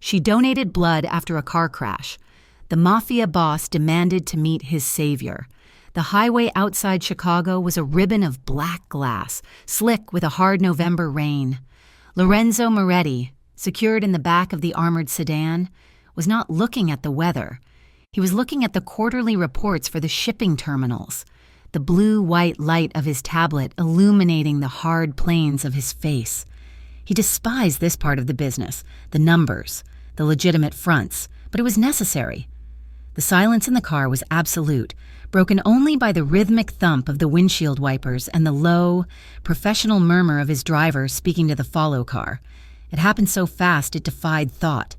She donated blood after a car crash. The mafia boss demanded to meet his savior. The highway outside Chicago was a ribbon of black glass, slick with a hard November rain. Lorenzo Moretti, secured in the back of the armored sedan, was not looking at the weather. He was looking at the quarterly reports for the shipping terminals, the blue-white light of his tablet illuminating the hard planes of his face. He despised this part of the business, the numbers, the legitimate fronts, but it was necessary. The silence in the car was absolute, broken only by the rhythmic thump of the windshield wipers and the low, professional murmur of his driver speaking to the follow car. It happened so fast it defied thought.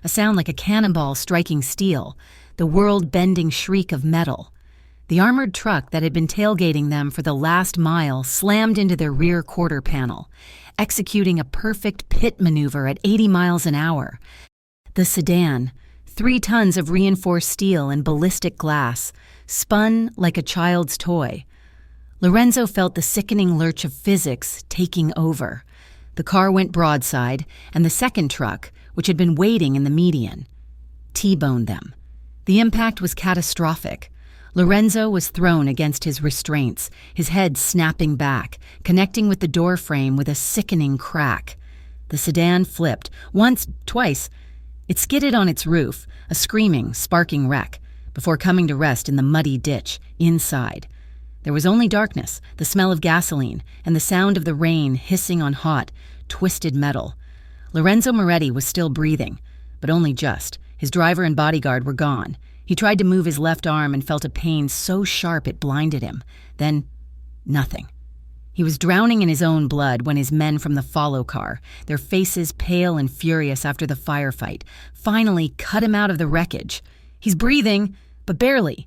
A sound like a cannonball striking steel, the world-bending shriek of metal. The armored truck that had been tailgating them for the last mile slammed into their rear quarter panel, executing a perfect pit maneuver at 80 miles an hour. The sedan, 3 tons of reinforced steel and ballistic glass, spun like a child's toy. Lorenzo felt the sickening lurch of physics taking over. The car went broadside, and the second truck, which had been waiting in the median, T-boned them. The impact was catastrophic. Lorenzo was thrown against his restraints, his head snapping back, connecting with the door frame with a sickening crack. The sedan flipped, once, twice. It skidded on its roof, a screaming, sparking wreck, before coming to rest in the muddy ditch, inside. There was only darkness, the smell of gasoline, and the sound of the rain hissing on hot, twisted metal. Lorenzo Moretti was still breathing, but only just. His driver and bodyguard were gone. He tried to move his left arm and felt a pain so sharp it blinded him. Then, nothing. He was drowning in his own blood when his men from the follow car, their faces pale and furious after the firefight, finally cut him out of the wreckage. He's breathing, but barely.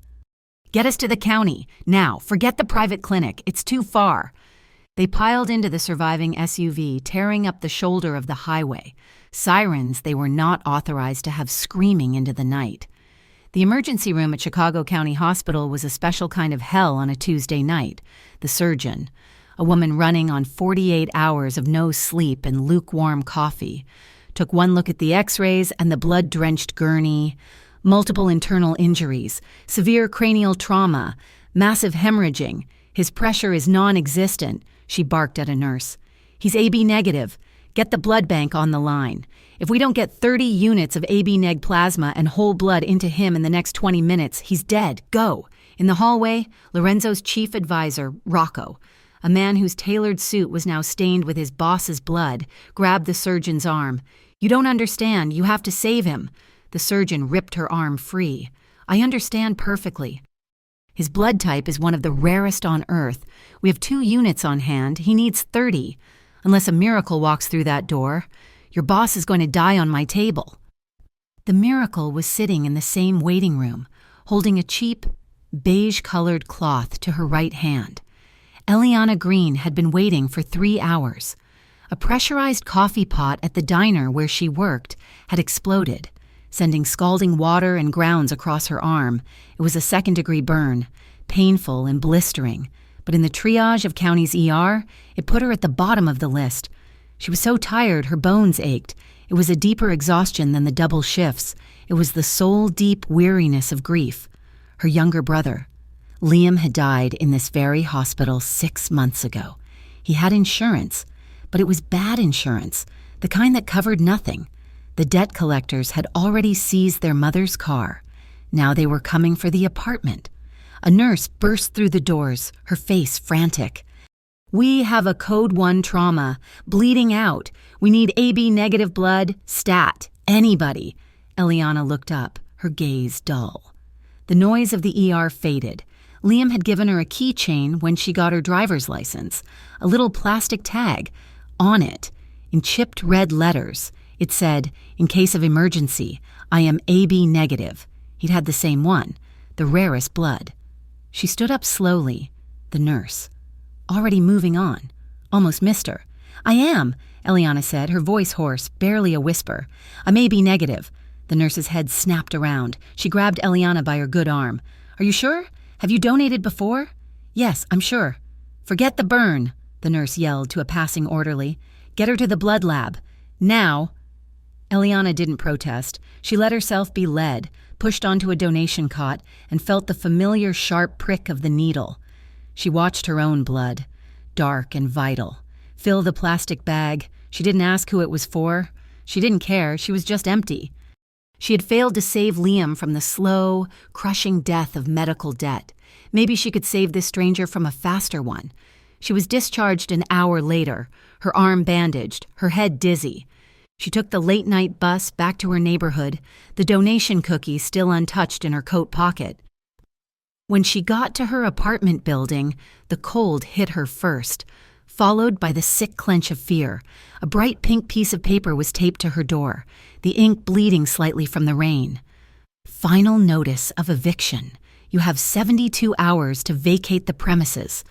Get us to the county, now. Forget the private clinic. It's too far. They piled into the surviving SUV, tearing up the shoulder of the highway. Sirens they were not authorized to have screaming into the night. The emergency room at Chicago County Hospital was a special kind of hell on a Tuesday night. The surgeon, a woman running on 48 hours of no sleep and lukewarm coffee, took one look at the x-rays and the blood-drenched gurney, multiple internal injuries, severe cranial trauma, massive hemorrhaging. His pressure is non-existent, she barked at a nurse. He's AB negative. Get the blood bank on the line. If we don't get 30 units of AB neg plasma and whole blood into him in the next 20 minutes, he's dead. Go. In the hallway, Lorenzo's chief advisor, Rocco, a man whose tailored suit was now stained with his boss's blood, grabbed the surgeon's arm. You don't understand. You have to save him. The surgeon ripped her arm free. I understand perfectly. His blood type is one of the rarest on Earth. We have 2 units on hand. He needs 30. Unless a miracle walks through that door, your boss is going to die on my table. The miracle was sitting in the same waiting room, holding a cheap, beige-colored cloth to her right hand. Eliana Green had been waiting for 3 hours. A pressurized coffee pot at the diner where she worked had exploded, sending scalding water and grounds across her arm. It was a second-degree burn, painful and blistering, but in the triage of County's ER, it put her at the bottom of the list. She was so tired her bones ached. It was a deeper exhaustion than the double shifts. It was the soul-deep weariness of grief. Her younger brother, Liam, had died in this very hospital 6 months ago. He had insurance, but it was bad insurance, the kind that covered nothing. The debt collectors had already seized their mother's car. Now they were coming for the apartment. A nurse burst through the doors, her face frantic. We have a Code 1 trauma, bleeding out. We need AB negative blood, stat, anybody. Eliana looked up, her gaze dull. The noise of the ER faded. Liam had given her a keychain when she got her driver's license, a little plastic tag. On it, in chipped red letters, it said, in case of emergency, I am AB negative. He'd had the same one, the rarest blood. She stood up slowly, the nurse, already moving on, almost missed her. I am, Eliana said, her voice hoarse, barely a whisper. I'm AB negative. The nurse's head snapped around. She grabbed Eliana by her good arm. Are you sure? Have you donated before? Yes, I'm sure. Forget the burn, the nurse yelled to a passing orderly. Get her to the blood lab. Now. Eliana didn't protest. She let herself be led, pushed onto a donation cot, and felt the familiar sharp prick of the needle. She watched her own blood, dark and vital, fill the plastic bag. She didn't ask who it was for. She didn't care. She was just empty. She had failed to save Liam from the slow, crushing death of medical debt. Maybe she could save this stranger from a faster one. She was discharged an hour later, her arm bandaged, her head dizzy. She took the late-night bus back to her neighborhood, the donation cookie still untouched in her coat pocket. When she got to her apartment building, the cold hit her first, followed by the sick clench of fear. A bright pink piece of paper was taped to her door, the ink bleeding slightly from the rain. Final notice of eviction. You have 72 hours to vacate the premises.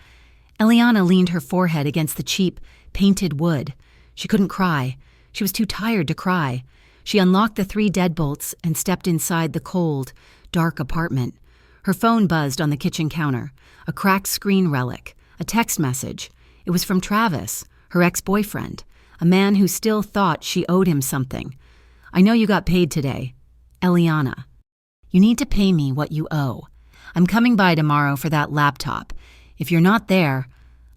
Eliana leaned her forehead against the cheap, painted wood. She couldn't cry. She was too tired to cry. She unlocked the 3 deadbolts and stepped inside the cold, dark apartment. Her phone buzzed on the kitchen counter, a cracked screen relic, a text message. It was from Travis, her ex-boyfriend, a man who still thought she owed him something. I know you got paid today. Eliana. You need to pay me what you owe. I'm coming by tomorrow for that laptop. If you're not there,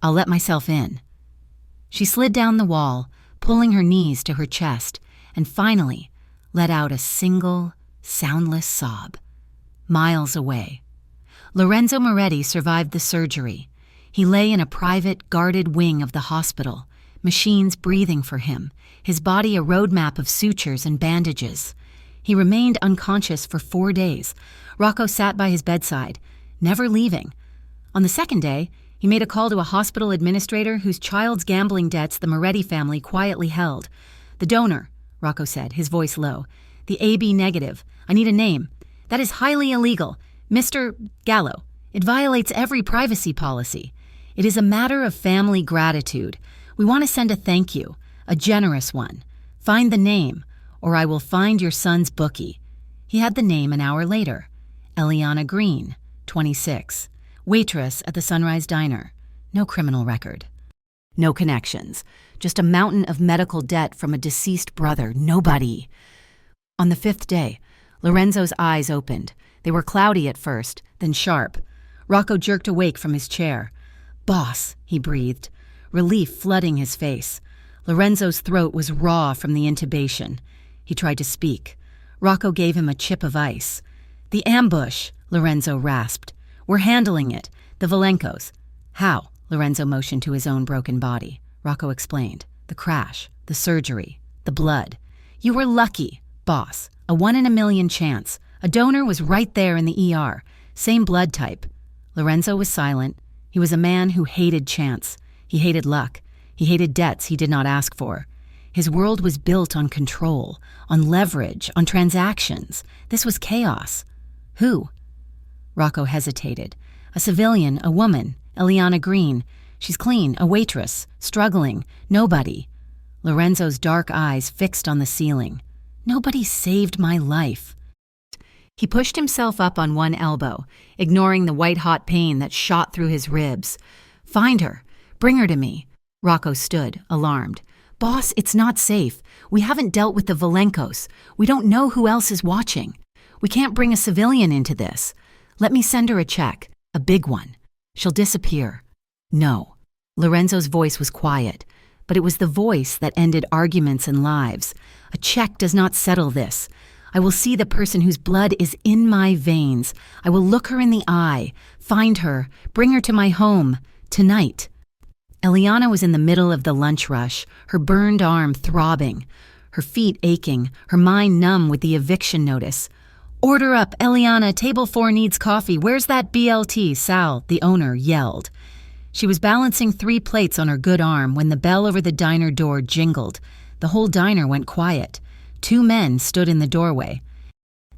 I'll let myself in. She slid down the wall, pulling her knees to her chest, and finally let out a single, soundless sob. Miles away. Lorenzo Moretti survived the surgery. He lay in a private, guarded wing of the hospital, machines breathing for him, his body a roadmap of sutures and bandages. He remained unconscious for 4 days. Rocco sat by his bedside, never leaving. On the second day, he made a call to a hospital administrator whose child's gambling debts the Moretti family quietly held. The donor, Rocco said, his voice low. The AB negative. I need a name. That is highly illegal. Mr. Gallo. It violates every privacy policy. It is a matter of family gratitude. We want to send a thank you, a generous one. Find the name, or I will find your son's bookie. He had the name an hour later. Eliana Green, 26. Waitress at the Sunrise Diner. No criminal record. No connections. Just a mountain of medical debt from a deceased brother. Nobody. On the 5th day, Lorenzo's eyes opened. They were cloudy at first, then sharp. Rocco jerked awake from his chair. "Boss," he breathed, relief flooding his face. Lorenzo's throat was raw from the intubation. He tried to speak. Rocco gave him a chip of ice. "The ambush," Lorenzo rasped. "We're handling it. The Valenkos." "How?" Lorenzo motioned to his own broken body. Rocco explained. "The crash, the surgery, the blood. You were lucky, boss. A 1 in a million chance. A donor was right there in the ER. Same blood type." Lorenzo was silent. He was a man who hated chance. He hated luck. He hated debts he did not ask for. His world was built on control, on leverage, on transactions. This was chaos. "Who?" Rocco hesitated. "A civilian, a woman, Eliana Green. She's clean, a waitress, struggling, nobody." Lorenzo's dark eyes fixed on the ceiling. "Nobody saved my life." He pushed himself up on one elbow, ignoring the white-hot pain that shot through his ribs. "Find her. Bring her to me." Rocco stood, alarmed. "Boss, it's not safe. We haven't dealt with the Valenkos. We don't know who else is watching. We can't bring a civilian into this. Let me send her a check, a big one. She'll disappear." "No." Lorenzo's voice was quiet, but it was the voice that ended arguments and lives. "A check does not settle this. I will see the person whose blood is in my veins. I will look her in the eye, find her, bring her to my home, tonight." Eliana was in the middle of the lunch rush, her burned arm throbbing, her feet aching, her mind numb with the eviction notice. "Order up, Eliana, table 4 needs coffee. Where's that BLT, Sal?" the owner yelled. She was balancing 3 plates on her good arm when the bell over the diner door jingled. The whole diner went quiet. 2 men stood in the doorway.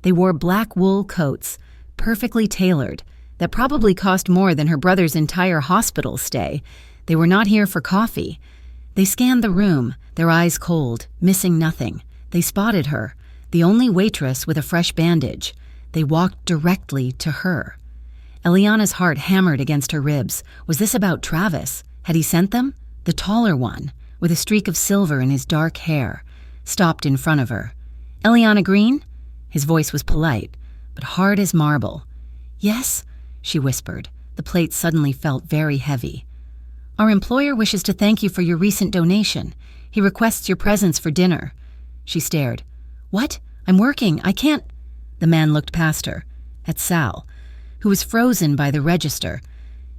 They wore black wool coats, perfectly tailored, that probably cost more than her brother's entire hospital stay. They were not here for coffee. They scanned the room, their eyes cold, missing nothing. They spotted her, the only waitress with a fresh bandage. They walked directly to her. Eliana's heart hammered against her ribs. Was this about Travis? Had he sent them? The taller one, with a streak of silver in his dark hair. stopped in front of her. "Eliana Green?" His voice was polite, but hard as marble. "Yes," she whispered. The plate suddenly felt very heavy. "Our employer wishes to thank you for your recent donation. He requests your presence for dinner." She stared. "What? I'm working. I can't—" The man looked past her, at Sal, who was frozen by the register.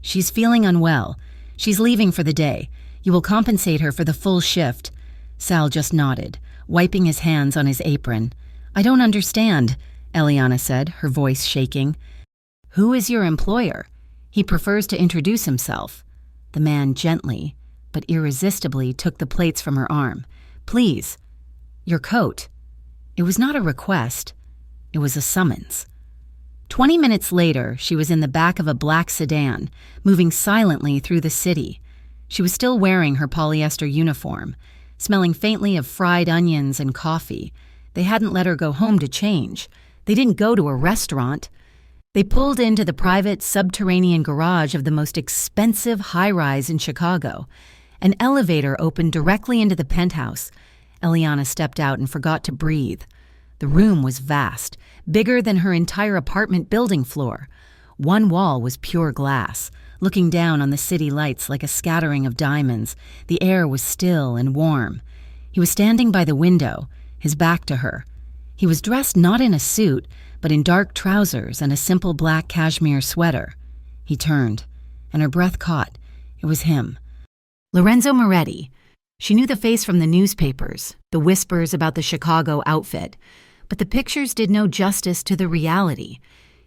"She's feeling unwell. She's leaving for the day. You will compensate her for the full shift." Sal just nodded, wiping his hands on his apron. "I don't understand," Eliana said, her voice shaking. "Who is your employer? He prefers to introduce himself." The man gently, but irresistibly, took the plates from her arm. "Please, your coat." It was not a request. It was a summons. 20 minutes later, she was in the back of a black sedan, moving silently through the city. She was still wearing her polyester uniform, smelling faintly of fried onions and coffee. They hadn't let her go home to change. They didn't go to a restaurant. They pulled into the private subterranean garage of the most expensive high-rise in Chicago. An elevator opened directly into the penthouse. Eliana stepped out and forgot to breathe. The room was vast, bigger than her entire apartment building floor. One wall was pure glass, looking down on the city lights like a scattering of diamonds. The air was still and warm. He was standing by the window, his back to her. He was dressed not in a suit, but in dark trousers and a simple black cashmere sweater. He turned, and her breath caught. It was him. Lorenzo Moretti. She knew the face from the newspapers, the whispers about the Chicago outfit, but the pictures did no justice to the reality.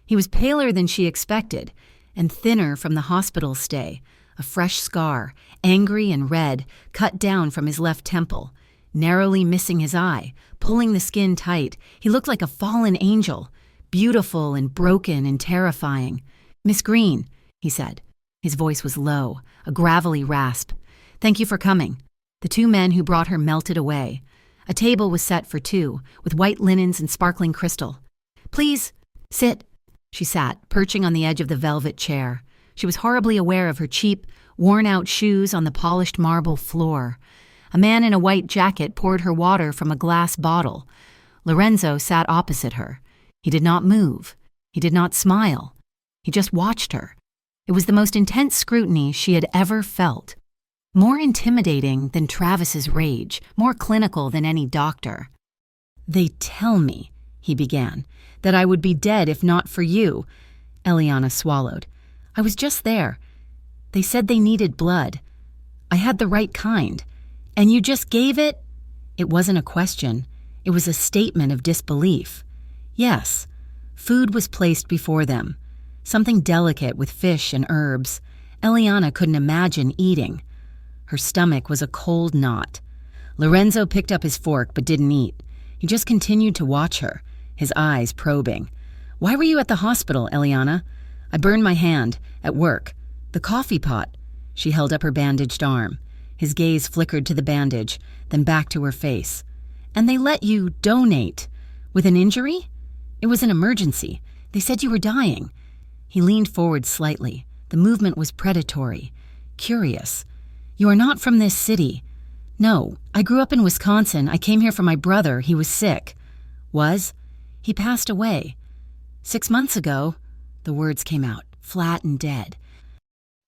He was paler than she expected, and thinner from the hospital stay, a fresh scar, angry and red, cut down from his left temple, narrowly missing his eye, pulling the skin tight. He looked like a fallen angel, beautiful and broken and terrifying. "Miss Green," he said. His voice was low, a gravelly rasp. "Thank you for coming." The two men who brought her melted away. A table was set for two, with white linens and sparkling crystal. "Please, sit." She sat, perching on the edge of the velvet chair. She was horribly aware of her cheap, worn-out shoes on the polished marble floor. A man in a white jacket poured her water from a glass bottle. Lorenzo sat opposite her. He did not move. He did not smile. He just watched her. It was the most intense scrutiny she had ever felt. More intimidating than Travis's rage, more clinical than any doctor. "They tell me," he began, "that I would be dead if not for you." Eliana swallowed. "I was just there. They said they needed blood. I had the right kind. And you just gave it?" It wasn't a question. It was a statement of disbelief. Yes, food was placed before them. Something delicate with fish and herbs. Eliana couldn't imagine eating. Her stomach was a cold knot. Lorenzo picked up his fork but didn't eat. He just continued to watch her, his eyes probing. "Why were you at the hospital, Eliana?" "I burned my hand, at work. The coffee pot." She held up her bandaged arm. His gaze flickered to the bandage, then back to her face. "And they let you donate. With an injury?" "It was an emergency. They said you were dying." He leaned forward slightly. The movement was predatory, curious. "You are not from this city." "No, I grew up in Wisconsin. I came here for my brother. He was sick." "Was?" "He passed away." 6 months ago." The words came out, flat and dead.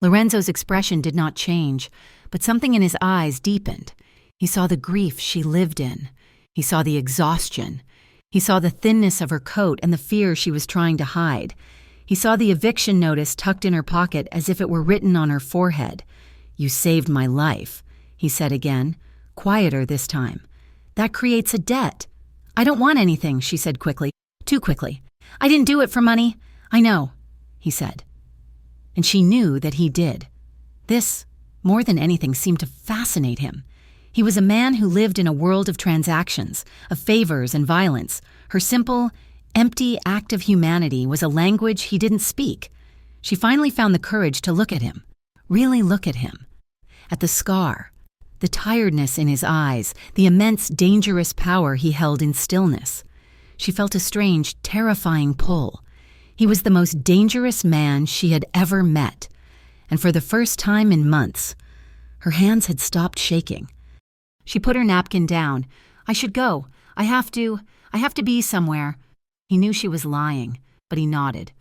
Lorenzo's expression did not change, but something in his eyes deepened. He saw the grief she lived in. He saw the exhaustion. He saw the thinness of her coat and the fear she was trying to hide. He saw the eviction notice tucked in her pocket as if it were written on her forehead. "You saved my life," he said again, quieter this time. "That creates a debt." "I don't want anything," she said quickly, too quickly. "I didn't do it for money." "I know," he said. And she knew that he did. This, more than anything, seemed to fascinate him. He was a man who lived in a world of transactions, of favors and violence. Her simple, empty act of humanity was a language he didn't speak. She finally found the courage to look at him, really look at him. At the scar, the tiredness in his eyes, the immense, dangerous power he held in stillness. She felt a strange, terrifying pull. He was the most dangerous man she had ever met. And for the first time in months, her hands had stopped shaking. She put her napkin down, I should go. I have to be somewhere." He knew she was lying, but he nodded.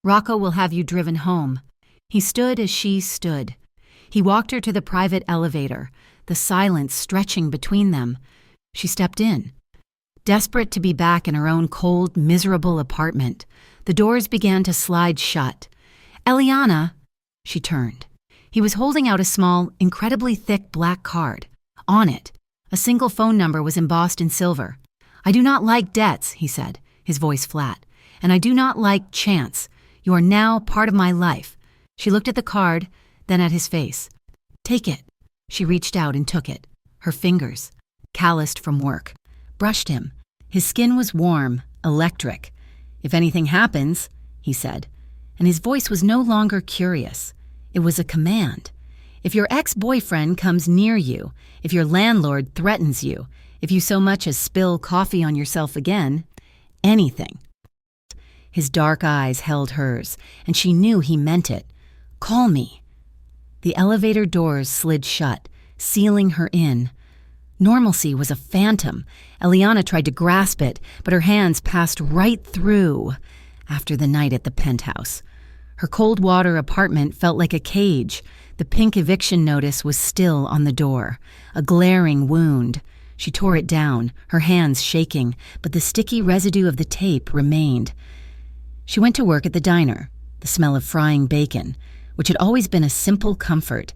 "Rocco will have you driven home." He stood as she stood. He walked her to the private elevator, the silence stretching between them. She stepped in. Desperate to be back in her own cold, miserable apartment, the doors began to slide shut. "Eliana," she turned. He was holding out a small, incredibly thick black card. On it, a single phone number was embossed in silver. "I do not like debts," he said, his voice flat, "and I do not like chance. You are now part of my life." She looked at the card, then at his face. "Take it." She reached out and took it. Her fingers, calloused from work, brushed him. His skin was warm, electric. "If anything happens," he said, and his voice was no longer curious. It was a command. "If your ex-boyfriend comes near you, if your landlord threatens you, if you so much as spill coffee on yourself again, anything." His dark eyes held hers, and she knew he meant it. "Call me." The elevator doors slid shut, sealing her in. Normalcy was a phantom. Eliana tried to grasp it, but her hands passed right through. After the night at the penthouse, her cold water apartment felt like a cage. The pink eviction notice was still on the door, a glaring wound. She tore it down, her hands shaking, but the sticky residue of the tape remained. She went to work at the diner. The smell of frying bacon, which had always been a simple comfort,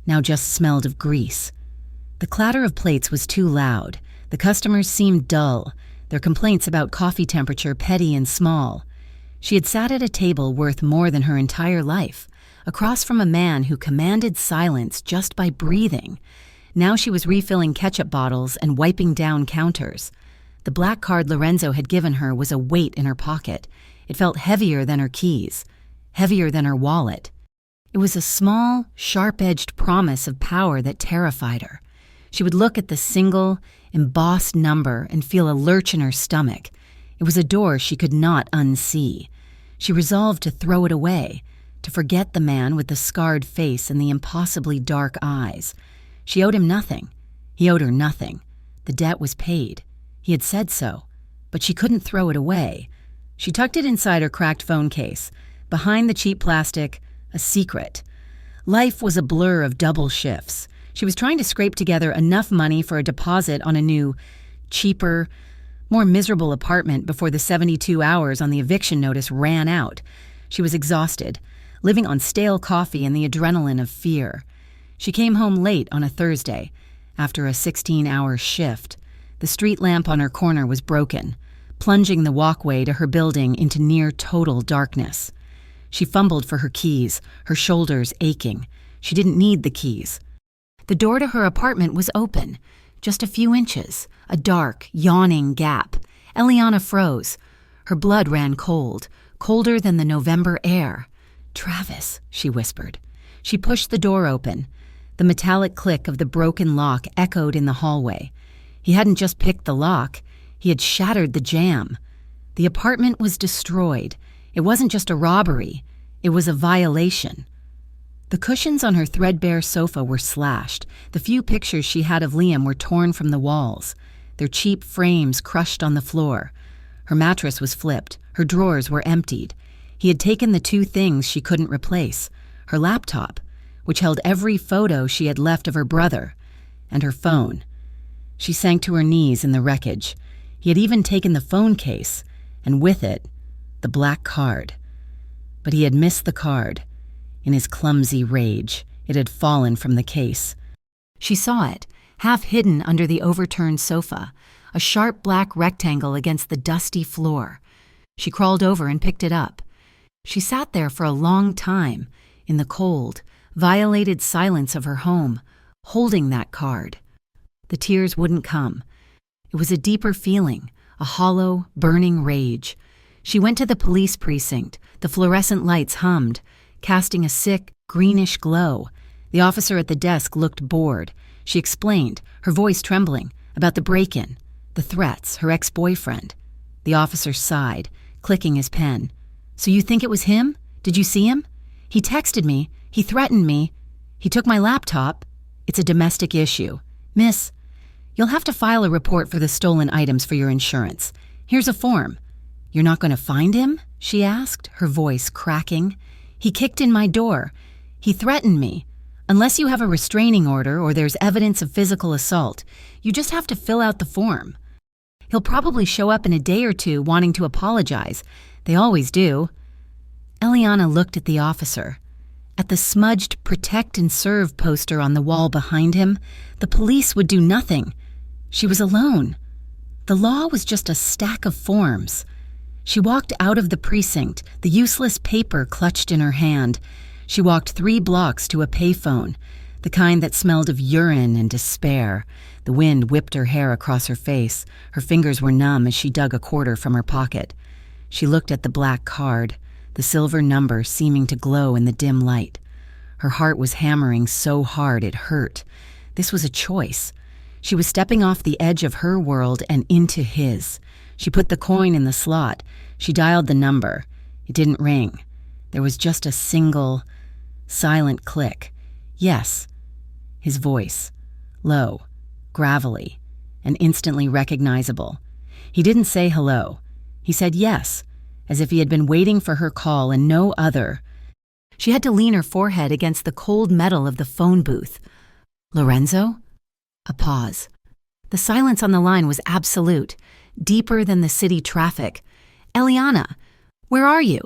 now just smelled of grease. The clatter of plates was too loud. The customers seemed dull, their complaints about coffee temperature petty and small. She had sat at a table worth more than her entire life, across from a man who commanded silence just by breathing. Now she was refilling ketchup bottles and wiping down counters. The black card Lorenzo had given her was a weight in her pocket. It felt heavier than her keys, heavier than her wallet. It was a small, sharp-edged promise of power that terrified her. She would look at the single, embossed number and feel a lurch in her stomach. It was a door she could not unsee. She resolved to throw it away, to forget the man with the scarred face and the impossibly dark eyes. She owed him nothing. He owed her nothing. The debt was paid. He had said so, but she couldn't throw it away. She tucked it inside her cracked phone case. Behind the cheap plastic, a secret. Life was a blur of double shifts. She was trying to scrape together enough money for a deposit on a new, cheaper, more miserable apartment before the 72 hours on the eviction notice ran out. She was exhausted, living on stale coffee and the adrenaline of fear. She came home late on a Thursday, after a 16-hour shift. The street lamp on her corner was broken, plunging the walkway to her building into near-total darkness. She fumbled for her keys, her shoulders aching. She didn't need the keys. The door to her apartment was open, just a few inches, a dark, yawning gap. Eliana froze. Her blood ran cold, colder than the November air. "Travis," she whispered. She pushed the door open. The metallic click of the broken lock echoed in the hallway. He hadn't just picked the lock, he had shattered the jamb. The apartment was destroyed. It wasn't just a robbery, it was a violation. The cushions on her threadbare sofa were slashed. The few pictures she had of Liam were torn from the walls, their cheap frames crushed on the floor. Her mattress was flipped. Her drawers were emptied. He had taken the two things she couldn't replace, her laptop, which held every photo she had left of her brother, and her phone. She sank to her knees in the wreckage. He had even taken the phone case, and with it, the black card. But he had missed the card. In his clumsy rage, it had fallen from the case. She saw it, half hidden under the overturned sofa, a sharp black rectangle against the dusty floor. She crawled over and picked it up. She sat there for a long time, in the cold, violated silence of her home, holding that card. The tears wouldn't come. It was a deeper feeling, a hollow, burning rage. She went to the police precinct. The fluorescent lights hummed, casting a sick, greenish glow. The officer at the desk looked bored. She explained, her voice trembling, about the break-in, the threats, her ex-boyfriend. The officer sighed, clicking his pen. "So you think it was him? Did you see him? He texted me. He threatened me. He took my laptop. It's a domestic issue. Miss, You'll have to file a report for the stolen items for your insurance. Here's a form." "You're not going to find him?" she asked, her voice cracking. "He kicked in my door. He threatened me. Unless you have a restraining order or there's evidence of physical assault, you just have to fill out the form. He'll probably show up in a day or two wanting to apologize. They always do." Eliana looked at the officer. At the smudged "Protect and Serve" poster on the wall behind him, the police would do nothing. She was alone. The law was just a stack of forms. She walked out of the precinct, the useless paper clutched in her hand. She walked 3 blocks to a payphone, the kind that smelled of urine and despair. The wind whipped her hair across her face. Her fingers were numb as she dug a quarter from her pocket. She looked at the black card, the silver number seeming to glow in the dim light. Her heart was hammering so hard it hurt. This was a choice. She was stepping off the edge of her world and into his. She put the coin in the slot. She dialed the number. It didn't ring. There was just a single, silent click. "Yes." His voice. Low, gravelly, and instantly recognizable. He didn't say hello. He said yes, as if he had been waiting for her call and no other. She had to lean her forehead against the cold metal of the phone booth. "Lorenzo?" A pause. The silence on the line was absolute, deeper than the city traffic. "Eliana, where are you?"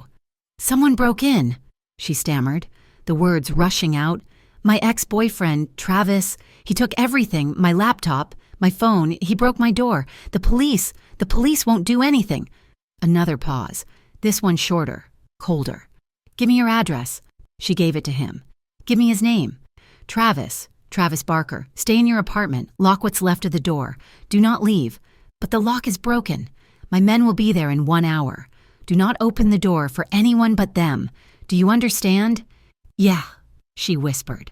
"Someone broke in," she stammered, the words rushing out. "My ex-boyfriend, Travis, he took everything, my laptop, my phone, he broke my door. The police won't do anything." Another pause, this one shorter, colder. "Give me your address." She gave it to him. "Give me his name." Travis Barker. "Stay in your apartment. Lock what's left of the door. Do not leave. But the lock is broken. My men will be there in 1 hour. Do not open the door for anyone but them. Do you understand?" "Yeah," she whispered.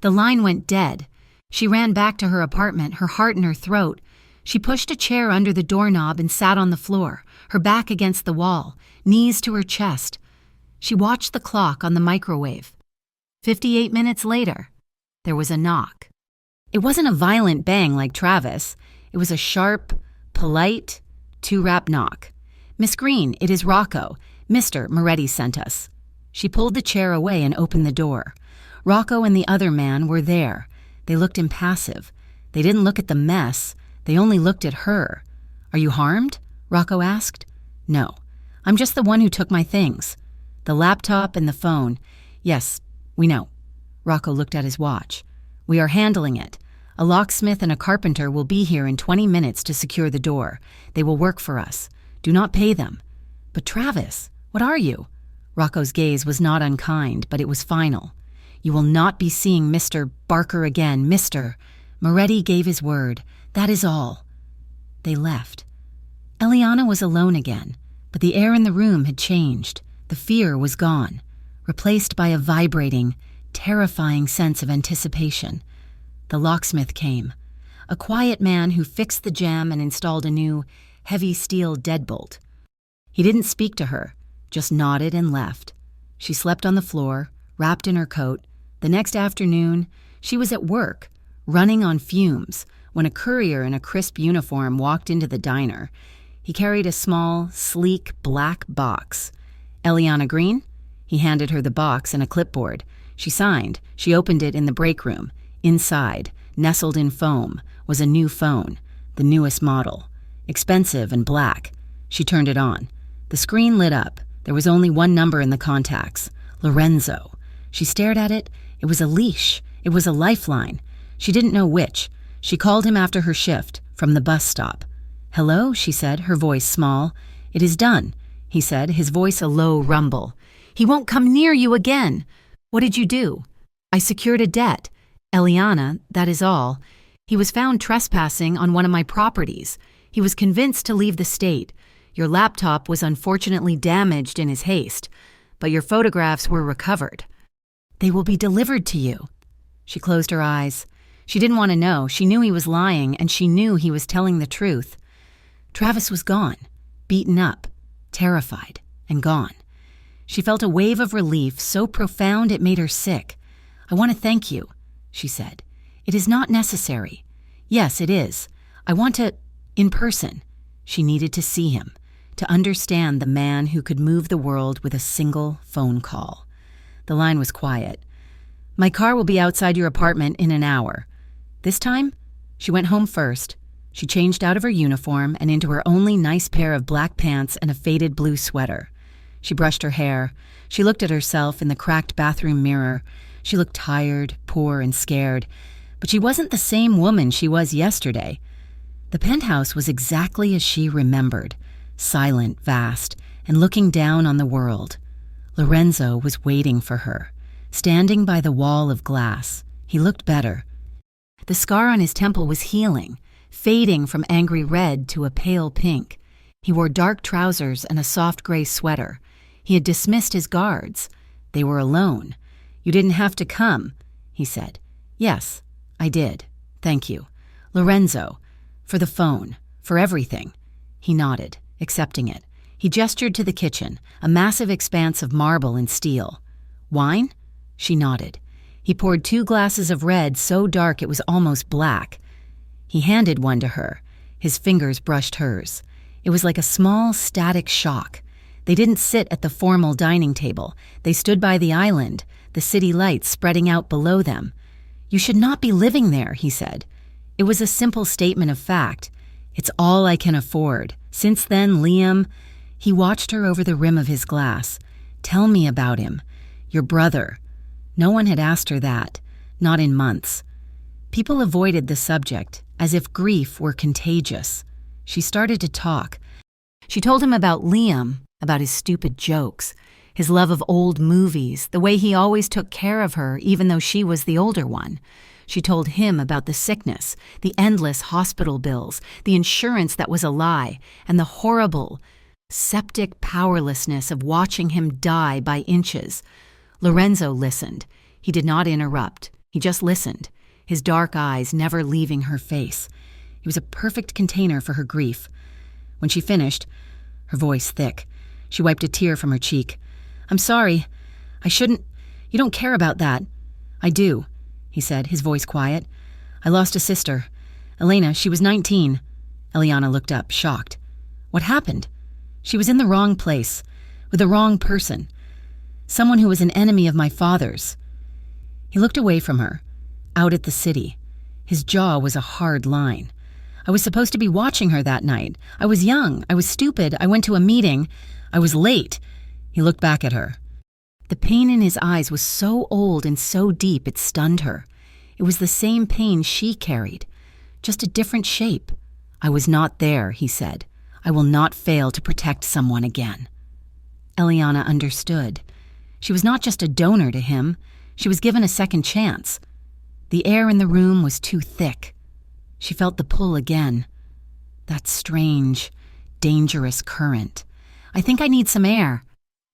The line went dead. She ran back to her apartment, her heart in her throat. She pushed a chair under the doorknob and sat on the floor, her back against the wall, knees to her chest. She watched the clock on the microwave. 58 minutes later, there was a knock. It wasn't a violent bang like Travis. It was a sharp, polite, 2-rap knock. "Miss Green, it is Rocco. Mr. Moretti sent us." She pulled the chair away and opened the door. Rocco and the other man were there. They looked impassive. They didn't look at the mess. They only looked at her. "Are you harmed?" Rocco asked. "No. I'm just the one who took my things. The laptop and the phone. Yes, we know." Rocco looked at his watch. "We are handling it. A locksmith and a carpenter will be here in 20 minutes to secure the door. They will work for us. Do not pay them." "But Travis, what are you?" Rocco's gaze was not unkind, but it was final. "You will not be seeing Mr. Barker again, Mr. Moretti gave his word. That is all." They left. Eliana was alone again, but the air in the room had changed. The fear was gone, replaced by a vibrating, terrifying sense of anticipation. The locksmith came, a quiet man who fixed the jam and installed a new, heavy steel deadbolt. He didn't speak to her, just nodded and left. She slept on the floor, wrapped in her coat. The next afternoon, she was at work, running on fumes, when a courier in a crisp uniform walked into the diner. He carried a small, sleek, black box. "Eliana Green?" He handed her the box and a clipboard. She signed. She opened it in the break room. Inside, nestled in foam, was a new phone, the newest model. Expensive and black. She turned it on. The screen lit up. There was only one number in the contacts. Lorenzo. She stared at it. It was a leash. It was a lifeline. She didn't know which. She called him after her shift, from the bus stop. "Hello," she said, her voice small. "It is done," he said, his voice a low rumble. "He won't come near you again." "What did you do?" "I secured a debt. Eliana, that is all. He was found trespassing on one of my properties. He was convinced to leave the state. Your laptop was unfortunately damaged in his haste, but your photographs were recovered. They will be delivered to you." She closed her eyes. She didn't want to know. She knew he was lying, and she knew he was telling the truth. Travis was gone, beaten up, terrified, and gone. She felt a wave of relief so profound it made her sick. "I want to thank you," she said. "It is not necessary. Yes, it is. I want to, in person. She needed to see him, to understand the man who could move the world with a single phone call. The line was quiet. My car will be outside your apartment in an hour. This time, she went home first. She changed out of her uniform and into her only nice pair of black pants and a faded blue sweater. She brushed her hair. She looked at herself in the cracked bathroom mirror. She looked tired, poor, and scared. But she wasn't the same woman she was yesterday. The penthouse was exactly as she remembered, silent, vast, and looking down on the world. Lorenzo was waiting for her, standing by the wall of glass. He looked better. The scar on his temple was healing, fading from angry red to a pale pink. He wore dark trousers and a soft gray sweater. He had dismissed his guards. They were alone. You didn't have to come, he said. Yes, I did. Thank you. Lorenzo, for the phone, for everything. He nodded, accepting it. He gestured to the kitchen, a massive expanse of marble and steel. Wine? She nodded. He poured 2 glasses of red so dark it was almost black. He handed one to her. His fingers brushed hers. It was like a small, static shock. They didn't sit at the formal dining table. They stood by the island, the city lights spreading out below them. You should not be living there, he said. It was a simple statement of fact. It's all I can afford. Since then, Liam... He watched her over the rim of his glass. Tell me about him. Your brother. No one had asked her that. Not in months. People avoided the subject, as if grief were contagious. She started to talk. She told him about Liam, about his stupid jokes, his love of old movies, the way he always took care of her even though she was the older one. She told him about the sickness, the endless hospital bills, the insurance that was a lie, and the horrible, septic powerlessness of watching him die by inches. Lorenzo listened. He did not interrupt. He just listened, his dark eyes never leaving her face. He was a perfect container for her grief. When she finished, her voice thick, she wiped a tear from her cheek. I'm sorry. I shouldn't... You don't care about that. I do, he said, his voice quiet. I lost a sister. Elena, she was 19. Eliana looked up, shocked. What happened? She was in the wrong place, with the wrong person. Someone who was an enemy of my father's. He looked away from her, out at the city. His jaw was a hard line. I was supposed to be watching her that night. I was young. I was stupid. I went to a meeting. I was late. He looked back at her. The pain in his eyes was so old and so deep it stunned her. It was the same pain she carried, just a different shape. I was not there, he said. I will not fail to protect someone again. Eliana understood. She was not just a donor to him. She was given a second chance. The air in the room was too thick. She felt the pull again. That strange, dangerous current. I think I need some air.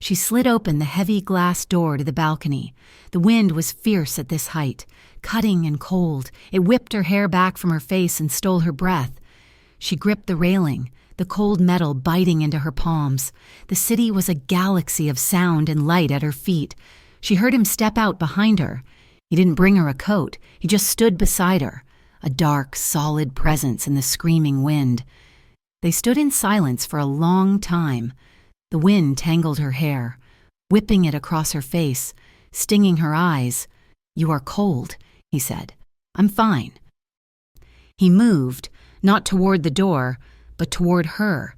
She slid open the heavy glass door to the balcony. The wind was fierce at this height, cutting and cold. It whipped her hair back from her face and stole her breath. She gripped the railing, the cold metal biting into her palms. The city was a galaxy of sound and light at her feet. She heard him step out behind her. He didn't bring her a coat. He just stood beside her, a dark, solid presence in the screaming wind. They stood in silence for a long time. The wind tangled her hair, whipping it across her face, stinging her eyes. You are cold, he said. I'm fine. He moved, not toward the door, but toward her.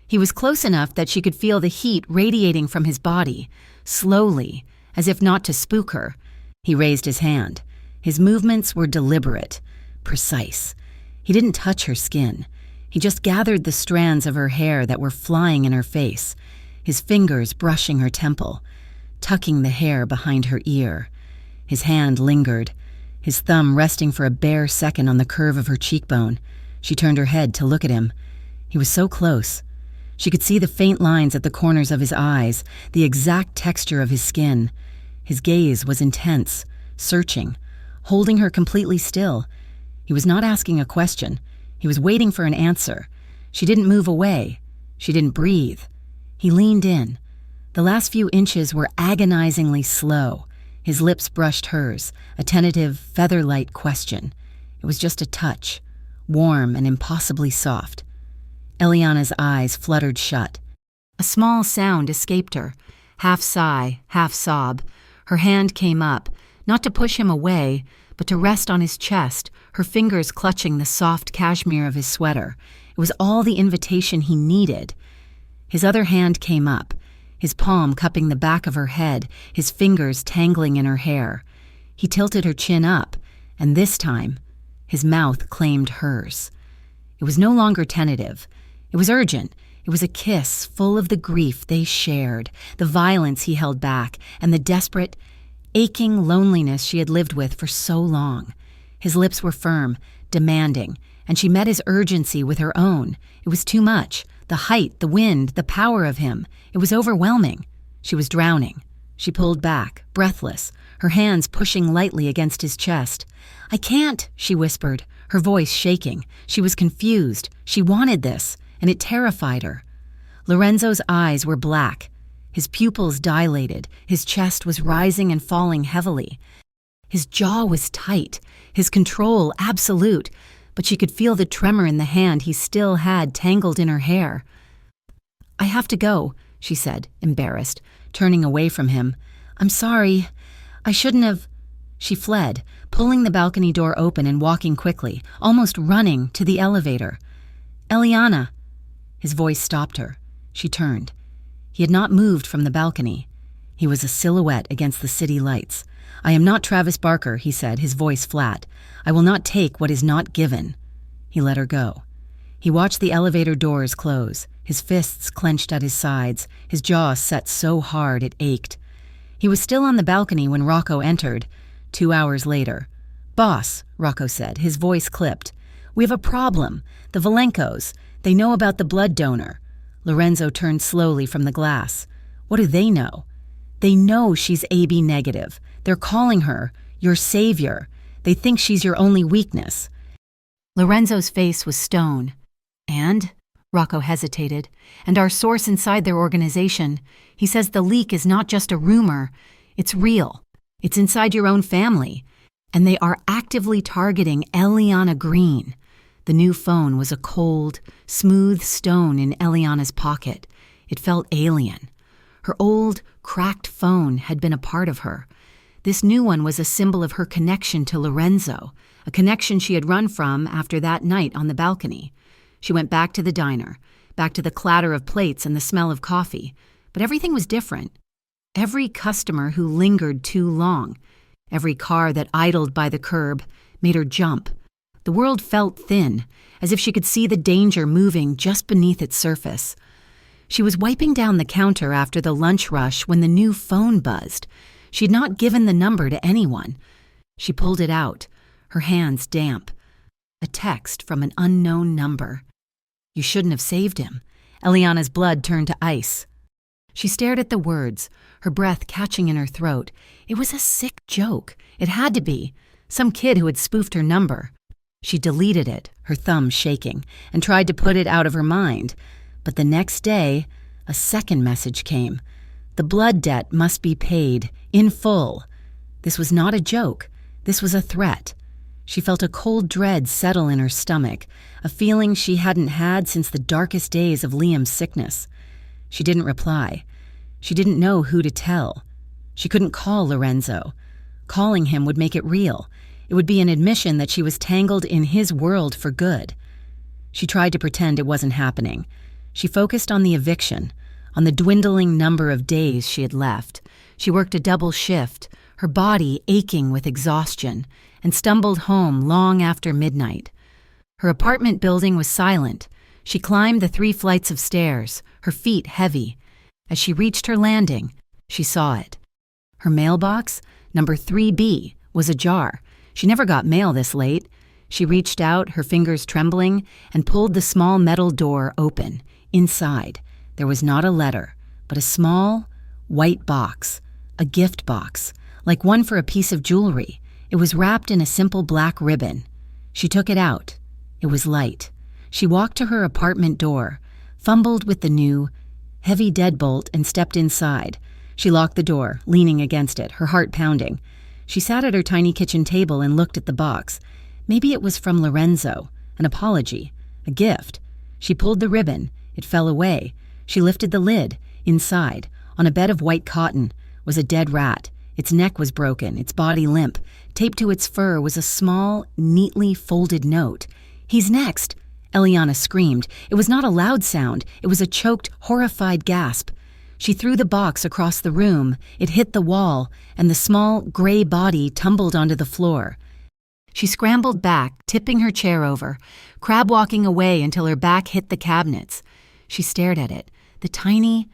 He was close enough that she could feel the heat radiating from his body, slowly, as if not to spook her. He raised his hand. His movements were deliberate, precise. He didn't touch her skin. He just gathered the strands of her hair that were flying in her face, his fingers brushing her temple, tucking the hair behind her ear. His hand lingered, his thumb resting for a bare second on the curve of her cheekbone. She turned her head to look at him. He was so close. She could see the faint lines at the corners of his eyes, the exact texture of his skin. His gaze was intense, searching, holding her completely still. He was not asking a question. He was waiting for an answer. She didn't move away. She didn't breathe. He leaned in. The last few inches were agonizingly slow. His lips brushed hers, a tentative, feather-light question. It was just a touch. warm and impossibly soft. Eliana's eyes fluttered shut. A small sound escaped her, half sigh, half sob. Her hand came up, not to push him away, but to rest on his chest, her fingers clutching the soft cashmere of his sweater. It was all the invitation he needed. His other hand came up, his palm cupping the back of her head, his fingers tangling in her hair. He tilted her chin up, and this time, his mouth claimed hers. It was no longer tentative. It was urgent. It was a kiss full of the grief they shared, the violence he held back, and the desperate, aching loneliness she had lived with for so long. His lips were firm, demanding, and she met his urgency with her own. It was too much. The height, the wind, the power of him. It was overwhelming. She was drowning. She pulled back, breathless, her hands pushing lightly against his chest. "I can't," she whispered, her voice shaking. She was confused. She wanted this, and it terrified her. Lorenzo's eyes were black. His pupils dilated. His chest was rising and falling heavily. His jaw was tight, his control absolute, but she could feel the tremor in the hand he still had tangled in her hair. "I have to go," she said, embarrassed, turning away from him. "I'm sorry. I shouldn't have—" She fled, pulling the balcony door open and walking quickly, almost running, to the elevator. "Eliana!" His voice stopped her. She turned. He had not moved from the balcony. He was a silhouette against the city lights. "I am not Travis Barker," he said, his voice flat. "I will not take what is not given." He let her go. He watched the elevator doors close, his fists clenched at his sides, his jaw set so hard it ached. He was still on the balcony when Rocco entered, 2 hours later. "Boss," Rocco said, his voice clipped. "We have a problem. The Valenkos. They know about the blood donor." Lorenzo turned slowly from the glass. "What do they know?" "They know she's AB negative. They're calling her your savior. They think she's your only weakness." Lorenzo's face was stone. "And?" Rocco hesitated. "And our source inside their organization. He says the leak is not just a rumor. It's real. It's inside your own family. And they are actively targeting Eliana Green." The new phone was a cold, smooth stone in Eliana's pocket. It felt alien. Her old, cracked phone had been a part of her. This new one was a symbol of her connection to Lorenzo, a connection she had run from after that night on the balcony. She went back to the diner, back to the clatter of plates and the smell of coffee. But everything was different. Every customer who lingered too long, every car that idled by the curb, made her jump. The world felt thin, as if she could see the danger moving just beneath its surface. She was wiping down the counter after the lunch rush when the new phone buzzed. She had not given the number to anyone. She pulled it out, her hands damp. A text from an unknown number. "You shouldn't have saved him." Eliana's blood turned to ice. She stared at the words, her breath catching in her throat. It was a sick joke. It had to be. Some kid who had spoofed her number. She deleted it, her thumb shaking, and tried to put it out of her mind. But the next day, a second message came. The blood debt must be paid, in full. This was not a joke. This was a threat. She felt a cold dread settle in her stomach, a feeling she hadn't had since the darkest days of Liam's sickness. She didn't reply. She didn't know who to tell. She couldn't call Lorenzo. Calling him would make it real. It would be an admission that she was tangled in his world for good. She tried to pretend it wasn't happening. She focused on the eviction, on the dwindling number of days she had left. She worked a double shift, her body aching with exhaustion, and stumbled home long after midnight. Her apartment building was silent. She climbed the 3 flights of stairs, her feet heavy. As she reached her landing, she saw it. Her mailbox, number 3B, was ajar. She never got mail this late. She reached out, her fingers trembling, and pulled the small metal door open. Inside, there was not a letter, but a small, white box, a gift box, like one for a piece of jewelry. It was wrapped in a simple black ribbon. She took it out. It was light. She walked to her apartment door, fumbled with the new, heavy deadbolt, and stepped inside. She locked the door, leaning against it, her heart pounding. She sat at her tiny kitchen table and looked at the box. Maybe it was from Lorenzo, an apology, a gift. She pulled the ribbon. It fell away. She lifted the lid. Inside, on a bed of white cotton, was a dead rat. Its neck was broken, its body limp. Taped to its fur was a small, neatly folded note. "He's next," Eliana screamed. It was not a loud sound. It was a choked, horrified gasp. She threw the box across the room. It hit the wall, and the small, gray body tumbled onto the floor. She scrambled back, tipping her chair over, crab-walking away until her back hit the cabinets. She stared at it, the tiny,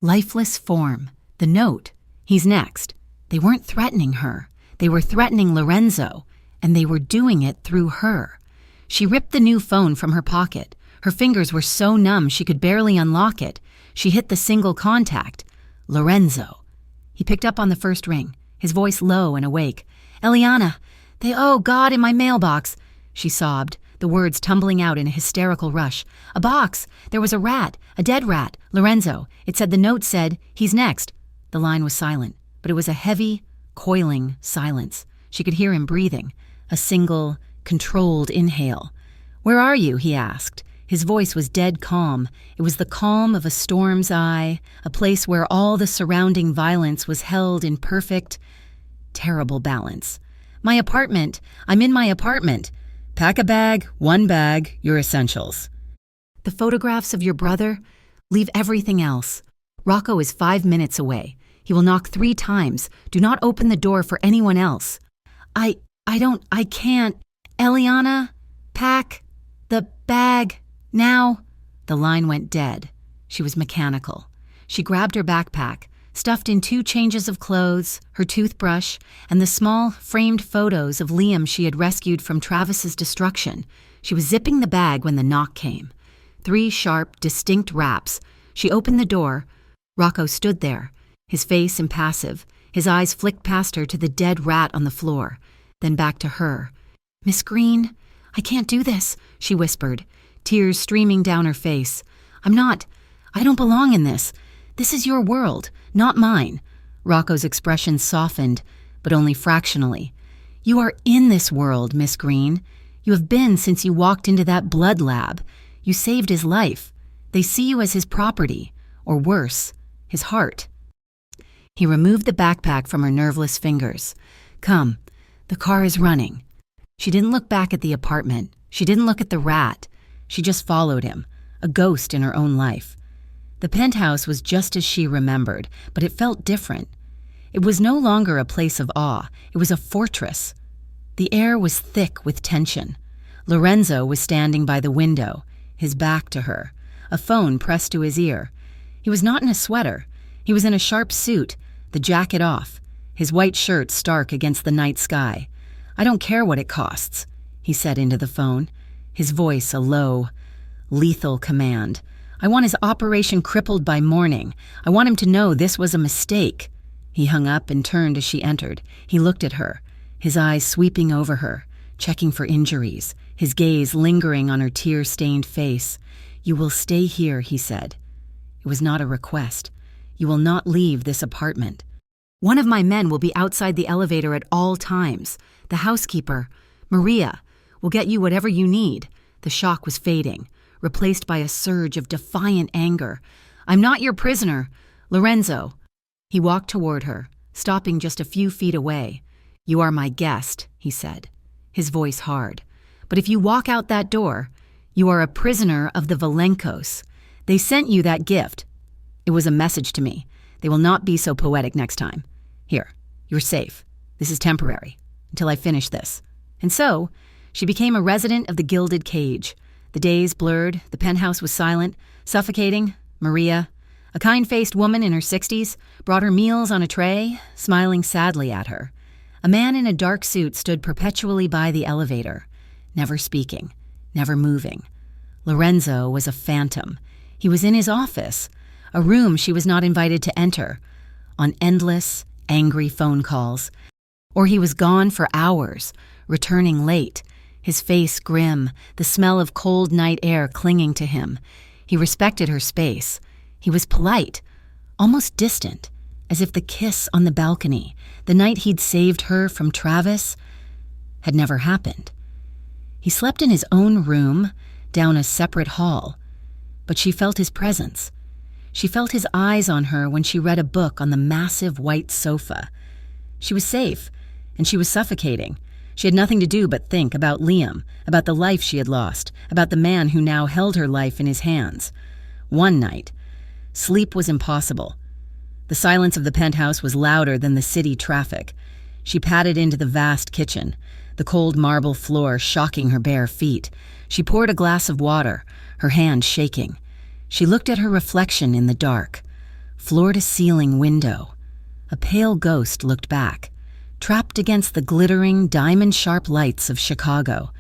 lifeless form, the note. "He's next." They weren't threatening her. They were threatening Lorenzo, and they were doing it through her. She ripped the new phone from her pocket. Her fingers were so numb she could barely unlock it. She hit the single contact. Lorenzo. He picked up on the first ring, his voice low and awake. "Eliana, oh God, in my mailbox," she sobbed, the words tumbling out in a hysterical rush. "A box. There was a rat, a dead rat. Lorenzo. It said the note said, 'He's next.'" The line was silent, but it was a heavy, coiling silence. She could hear him breathing, a single, controlled inhale. "Where are you?" he asked. His voice was dead calm. It was the calm of a storm's eye, a place where all the surrounding violence was held in perfect, terrible balance. "My apartment. I'm in my apartment." "Pack a bag, one bag, your essentials." "The photographs of your brother? Leave everything else. Rocco is 5 minutes away. He will knock 3 times. Do not open the door for anyone else." I can't. Eliana, pack the bag now." The line went dead. She was mechanical. She grabbed her backpack, stuffed in 2 changes of clothes, her toothbrush, and the small, framed photos of Liam she had rescued from Travis's destruction. She was zipping the bag when the knock came. 3 sharp, distinct raps. She opened the door. Rocco stood there, his face impassive. His eyes flicked past her to the dead rat on the floor, then back to her. "Miss Green, I can't do this," she whispered, tears streaming down her face. I don't belong in this. This is your world, not mine." Rocco's expression softened, but only fractionally. "You are in this world, Miss Green. You have been since you walked into that blood lab. You saved his life. They see you as his property, or worse, his heart." He removed the backpack from her nerveless fingers. "Come, the car is running." She didn't look back at the apartment. She didn't look at the rat. She just followed him, a ghost in her own life. The penthouse was just as she remembered, but it felt different. It was no longer a place of awe. It was a fortress. The air was thick with tension. Lorenzo was standing by the window, his back to her, a phone pressed to his ear. He was not in a sweater. He was in a sharp suit, the jacket off, his white shirt stark against the night sky. "I don't care what it costs," he said into the phone, his voice a low, lethal command. "I want his operation crippled by morning. I want him to know this was a mistake." He hung up and turned as she entered. He looked at her, his eyes sweeping over her, checking for injuries, his gaze lingering on her tear-stained face. "You will stay here," he said. It was not a request. "You will not leave this apartment. One of my men will be outside the elevator at all times. The housekeeper, Maria, will get you whatever you need." The shock was fading, replaced by a surge of defiant anger. "I'm not your prisoner. Lorenzo." He walked toward her, stopping just a few feet away. "You are my guest," he said, his voice hard. "But if you walk out that door, you are a prisoner of the Valenkos. They sent you that gift. It was a message to me. They will not be so poetic next time. Here, you're safe. This is temporary, until I finish this." And so, she became a resident of the gilded cage. The days blurred, the penthouse was silent, suffocating. Maria, a kind-faced woman in her 60s, brought her meals on a tray, smiling sadly at her. A man in a dark suit stood perpetually by the elevator, never speaking, never moving. Lorenzo was a phantom. He was in his office, a room she was not invited to enter, on endless, angry phone calls. Or he was gone for hours, returning late, his face grim, the smell of cold night air clinging to him. He respected her space. He was polite, almost distant, as if the kiss on the balcony, the night he'd saved her from Travis, had never happened. He slept in his own room, down a separate hall. But she felt his presence. She felt his eyes on her when she read a book on the massive white sofa. She was safe, and she was suffocating. She had nothing to do but think about Liam, about the life she had lost, about the man who now held her life in his hands. One night, sleep was impossible. The silence of the penthouse was louder than the city traffic. She padded into the vast kitchen, the cold marble floor shocking her bare feet. She poured a glass of water, her hand shaking. She looked at her reflection in the dark. Floor-to-ceiling window. A pale ghost looked back, trapped against the glittering, diamond-sharp lights of Chicago.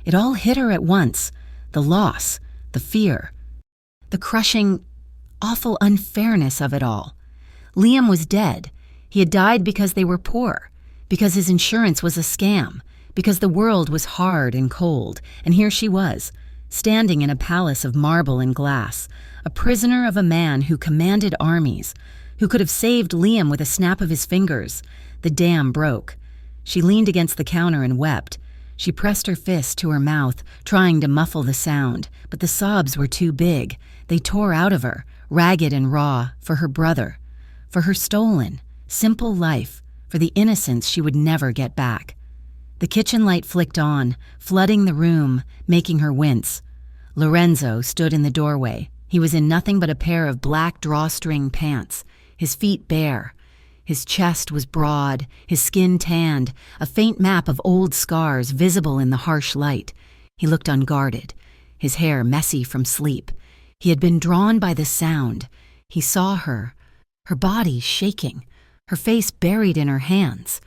It all hit her at once, the loss, the fear, the crushing, awful unfairness of it all. Liam was dead. He had died because they were poor, because his insurance was a scam, because the world was hard and cold, and here she was, standing in a palace of marble and glass, a prisoner of a man who commanded armies, who could have saved Liam with a snap of his fingers. The dam broke. She leaned against the counter and wept. She pressed her fist to her mouth, trying to muffle the sound, but the sobs were too big. They tore out of her, ragged and raw, for her brother, for her stolen, simple life, for the innocence she would never get back. The kitchen light flicked on, flooding the room, making her wince. Lorenzo stood in the doorway. He was in nothing but a pair of black drawstring pants, his feet bare. His chest was broad, his skin tanned, a faint map of old scars visible in the harsh light. He looked unguarded, his hair messy from sleep. He had been drawn by the sound. He saw her body shaking, her face buried in her hands.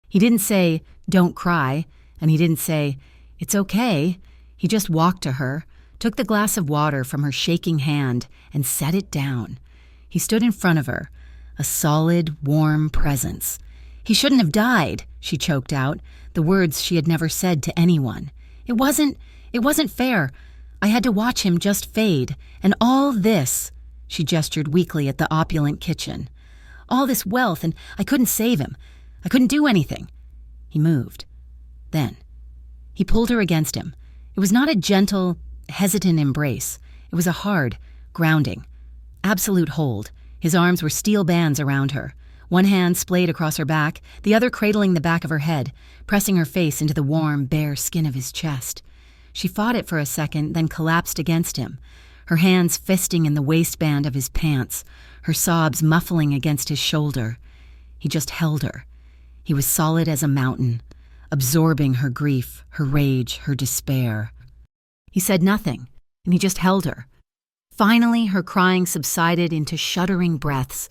He didn't say, "Don't cry," and he didn't say, "It's okay." He just walked to her, took the glass of water from her shaking hand, and set it down. He stood in front of her, a solid, warm presence. "He shouldn't have died," she choked out, the words she had never said to anyone. It wasn't fair. I had to watch him just fade, and all this," she gestured weakly at the opulent kitchen, "all this wealth, and I couldn't save him. I couldn't do anything." He moved. Then, he pulled her against him. It was not a gentle, hesitant embrace. It was a hard, grounding, absolute hold. His arms were steel bands around her, one hand splayed across her back, the other cradling the back of her head, pressing her face into the warm, bare skin of his chest. She fought it for a second, then collapsed against him, her hands fisting in the waistband of his pants, her sobs muffling against his shoulder. He just held her. He was solid as a mountain, absorbing her grief, her rage, her despair. He said nothing, and he just held her. Finally, her crying subsided into shuddering breaths.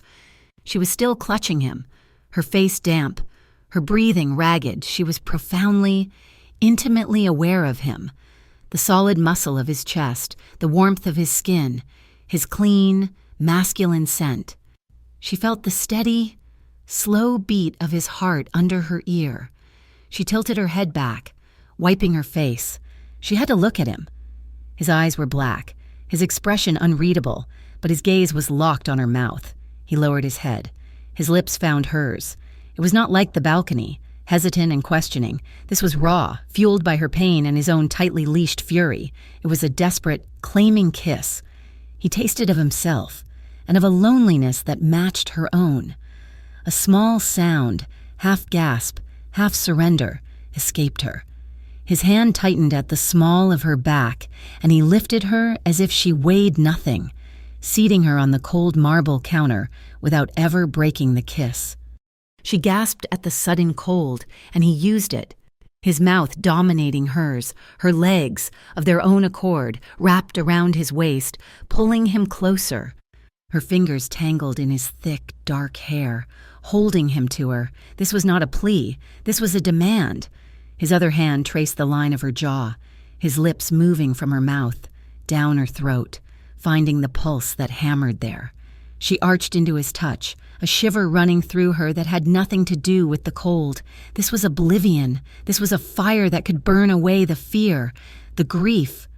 She was still clutching him, her face damp, her breathing ragged. She was profoundly, intimately aware of him, the solid muscle of his chest, the warmth of his skin, his clean, masculine scent. She felt the steady, slow beat of his heart under her ear. She tilted her head back, wiping her face. She had to look at him. His eyes were black, his expression unreadable, but his gaze was locked on her mouth. He lowered his head. His lips found hers. It was not like the balcony, hesitant and questioning. This was raw, fueled by her pain and his own tightly leashed fury. It was a desperate, claiming kiss. He tasted of himself, and of a loneliness that matched her own. A small sound, half gasp, half surrender, escaped her. His hand tightened at the small of her back, and he lifted her as if she weighed nothing, seating her on the cold marble counter without ever breaking the kiss. She gasped at the sudden cold, and he used it, his mouth dominating hers, her legs, of their own accord, wrapped around his waist, pulling him closer. Her fingers tangled in his thick, dark hair, holding him to her. This was not a plea. This was a demand. His other hand traced the line of her jaw, his lips moving from her mouth, down her throat, finding the pulse that hammered there. She arched into his touch, a shiver running through her that had nothing to do with the cold. This was oblivion. This was a fire that could burn away the fear, the grief.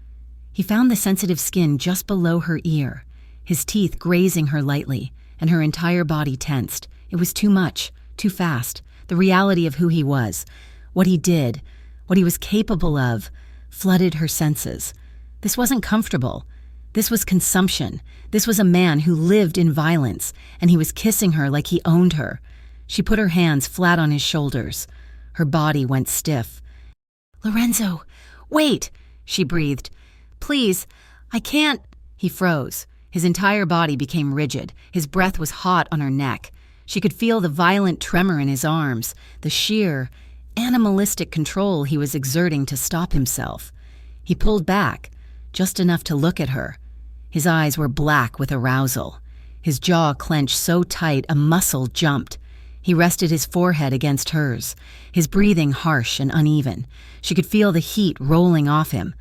He found the sensitive skin just below her ear, his teeth grazing her lightly, and her entire body tensed. It was too much, too fast, the reality of who he was, what he did, what he was capable of, flooded her senses. This wasn't comfortable. This was consumption. This was a man who lived in violence, and he was kissing her like he owned her. She put her hands flat on his shoulders. Her body went stiff. "Lorenzo, wait," she breathed. "Please, I can't." He froze. His entire body became rigid. His breath was hot on her neck. She could feel the violent tremor in his arms, the sheer, animalistic control he was exerting to stop himself. He pulled back, just enough to look at her. His eyes were black with arousal. His jaw clenched so tight a muscle jumped. He rested his forehead against hers, his breathing harsh and uneven. She could feel the heat rolling off him.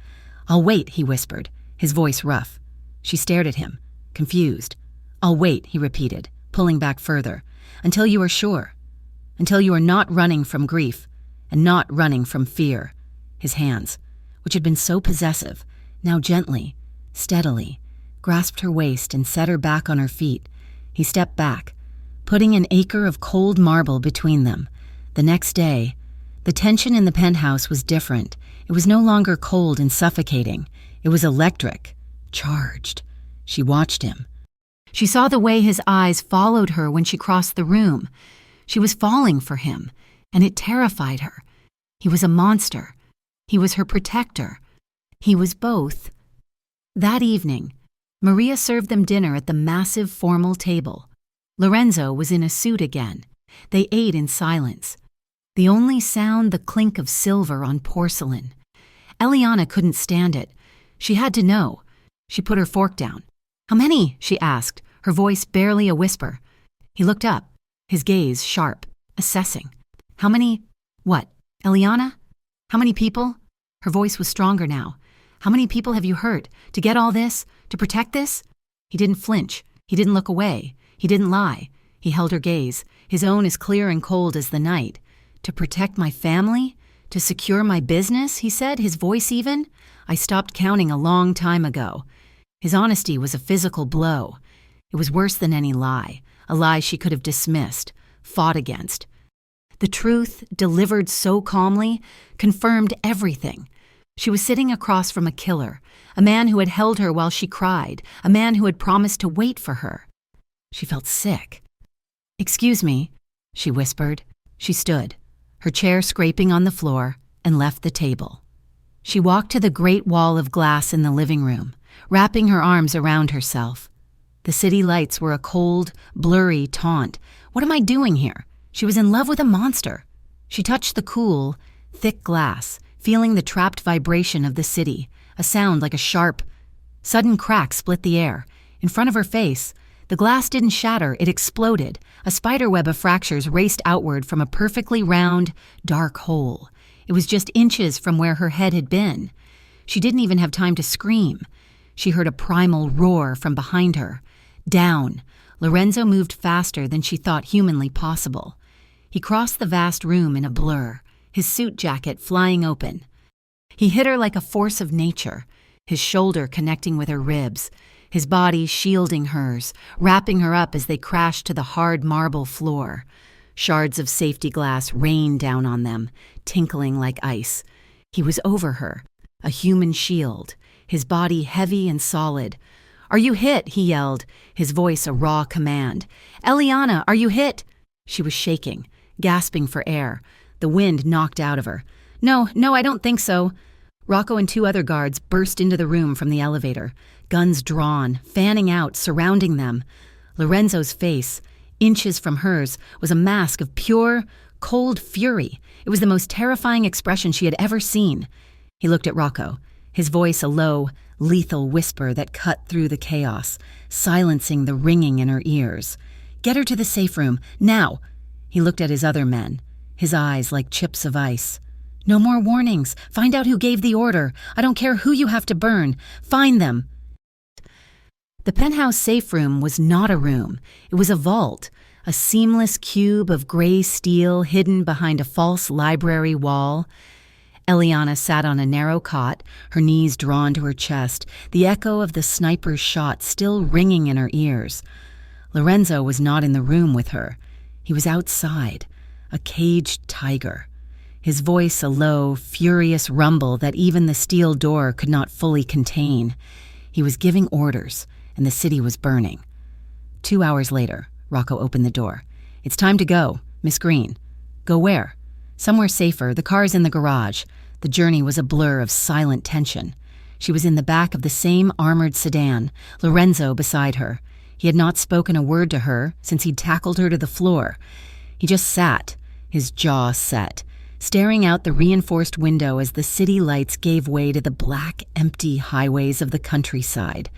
"I'll wait," he whispered, his voice rough. She stared at him, confused. "I'll wait," he repeated, pulling back further, "until you are sure. Until you are not running from grief and not running from fear." His hands, which had been so possessive, now gently, steadily, grasped her waist and set her back on her feet. He stepped back, putting an acre of cold marble between them. The next day, the tension in the penthouse was different. It was no longer cold and suffocating. It was electric, charged. She watched him. She saw the way his eyes followed her when she crossed the room. She was falling for him, and it terrified her. He was a monster. He was her protector. He was both. That evening, Maria served them dinner at the massive formal table. Lorenzo was in a suit again. They ate in silence. The only sound the clink of silver on porcelain. Eliana couldn't stand it. She had to know. She put her fork down. "How many?" she asked, her voice barely a whisper. He looked up, his gaze sharp, assessing. "How many? What? Eliana? How many people?" Her voice was stronger now. "How many people have you hurt? To get all this? To protect this?" He didn't flinch. He didn't look away. He didn't lie. He held her gaze, his own as clear and cold as the night. "To protect my family? To secure my business?" he said, his voice even. "I stopped counting a long time ago." His honesty was a physical blow. It was worse than any lie, a lie she could have dismissed, fought against. The truth, delivered so calmly, confirmed everything. She was sitting across from a killer, a man who had held her while she cried, a man who had promised to wait for her. She felt sick. "Excuse me," she whispered. She stood, her chair scraping on the floor, and left the table. She walked to the great wall of glass in the living room, wrapping her arms around herself. The city lights were a cold, blurry taunt. What am I doing here? She was in love with a monster. She touched the cool, thick glass, feeling the trapped vibration of the city, a sound like a sharp, sudden crack split the air. In front of her face, the glass didn't shatter, it exploded. A spiderweb of fractures raced outward from a perfectly round, dark hole. It was just inches from where her head had been. She didn't even have time to scream. She heard a primal roar from behind her. Down. Lorenzo moved faster than she thought humanly possible. He crossed the vast room in a blur, his suit jacket flying open. He hit her like a force of nature, his shoulder connecting with her ribs, his body shielding hers, wrapping her up as they crashed to the hard marble floor. Shards of safety glass rained down on them, tinkling like ice. He was over her, a human shield, his body heavy and solid. "Are you hit?" he yelled, his voice a raw command. "Eliana, are you hit?" She was shaking, gasping for air. The wind knocked out of her. No, I don't think so." Rocco and two other guards burst into the room from the elevator, guns drawn, fanning out, surrounding them. Lorenzo's face, inches from hers, was a mask of pure, cold fury. It was the most terrifying expression she had ever seen. He looked at Rocco, his voice a low, lethal whisper that cut through the chaos, silencing the ringing in her ears. "Get her to the safe room, now!" He looked at his other men, his eyes like chips of ice. "No more warnings. Find out who gave the order. I don't care who you have to burn. Find them." The penthouse safe room was not a room. It was a vault, a seamless cube of gray steel hidden behind a false library wall. Eliana sat on a narrow cot, her knees drawn to her chest, the echo of the sniper's shot still ringing in her ears. Lorenzo was not in the room with her. He was outside, a caged tiger. his voice a low, furious rumble that even the steel door could not fully contain. He was giving orders, and the city was burning. 2 hours later, Rocco opened the door. "It's time to go, Miss Green." "Go where?" "Somewhere safer. The car's in the garage." The journey was a blur of silent tension. She was in the back of the same armored sedan, Lorenzo beside her. He had not spoken a word to her since he'd tackled her to the floor. He just sat, his jaw set, staring out the reinforced window as the city lights gave way to the black, empty highways of the countryside.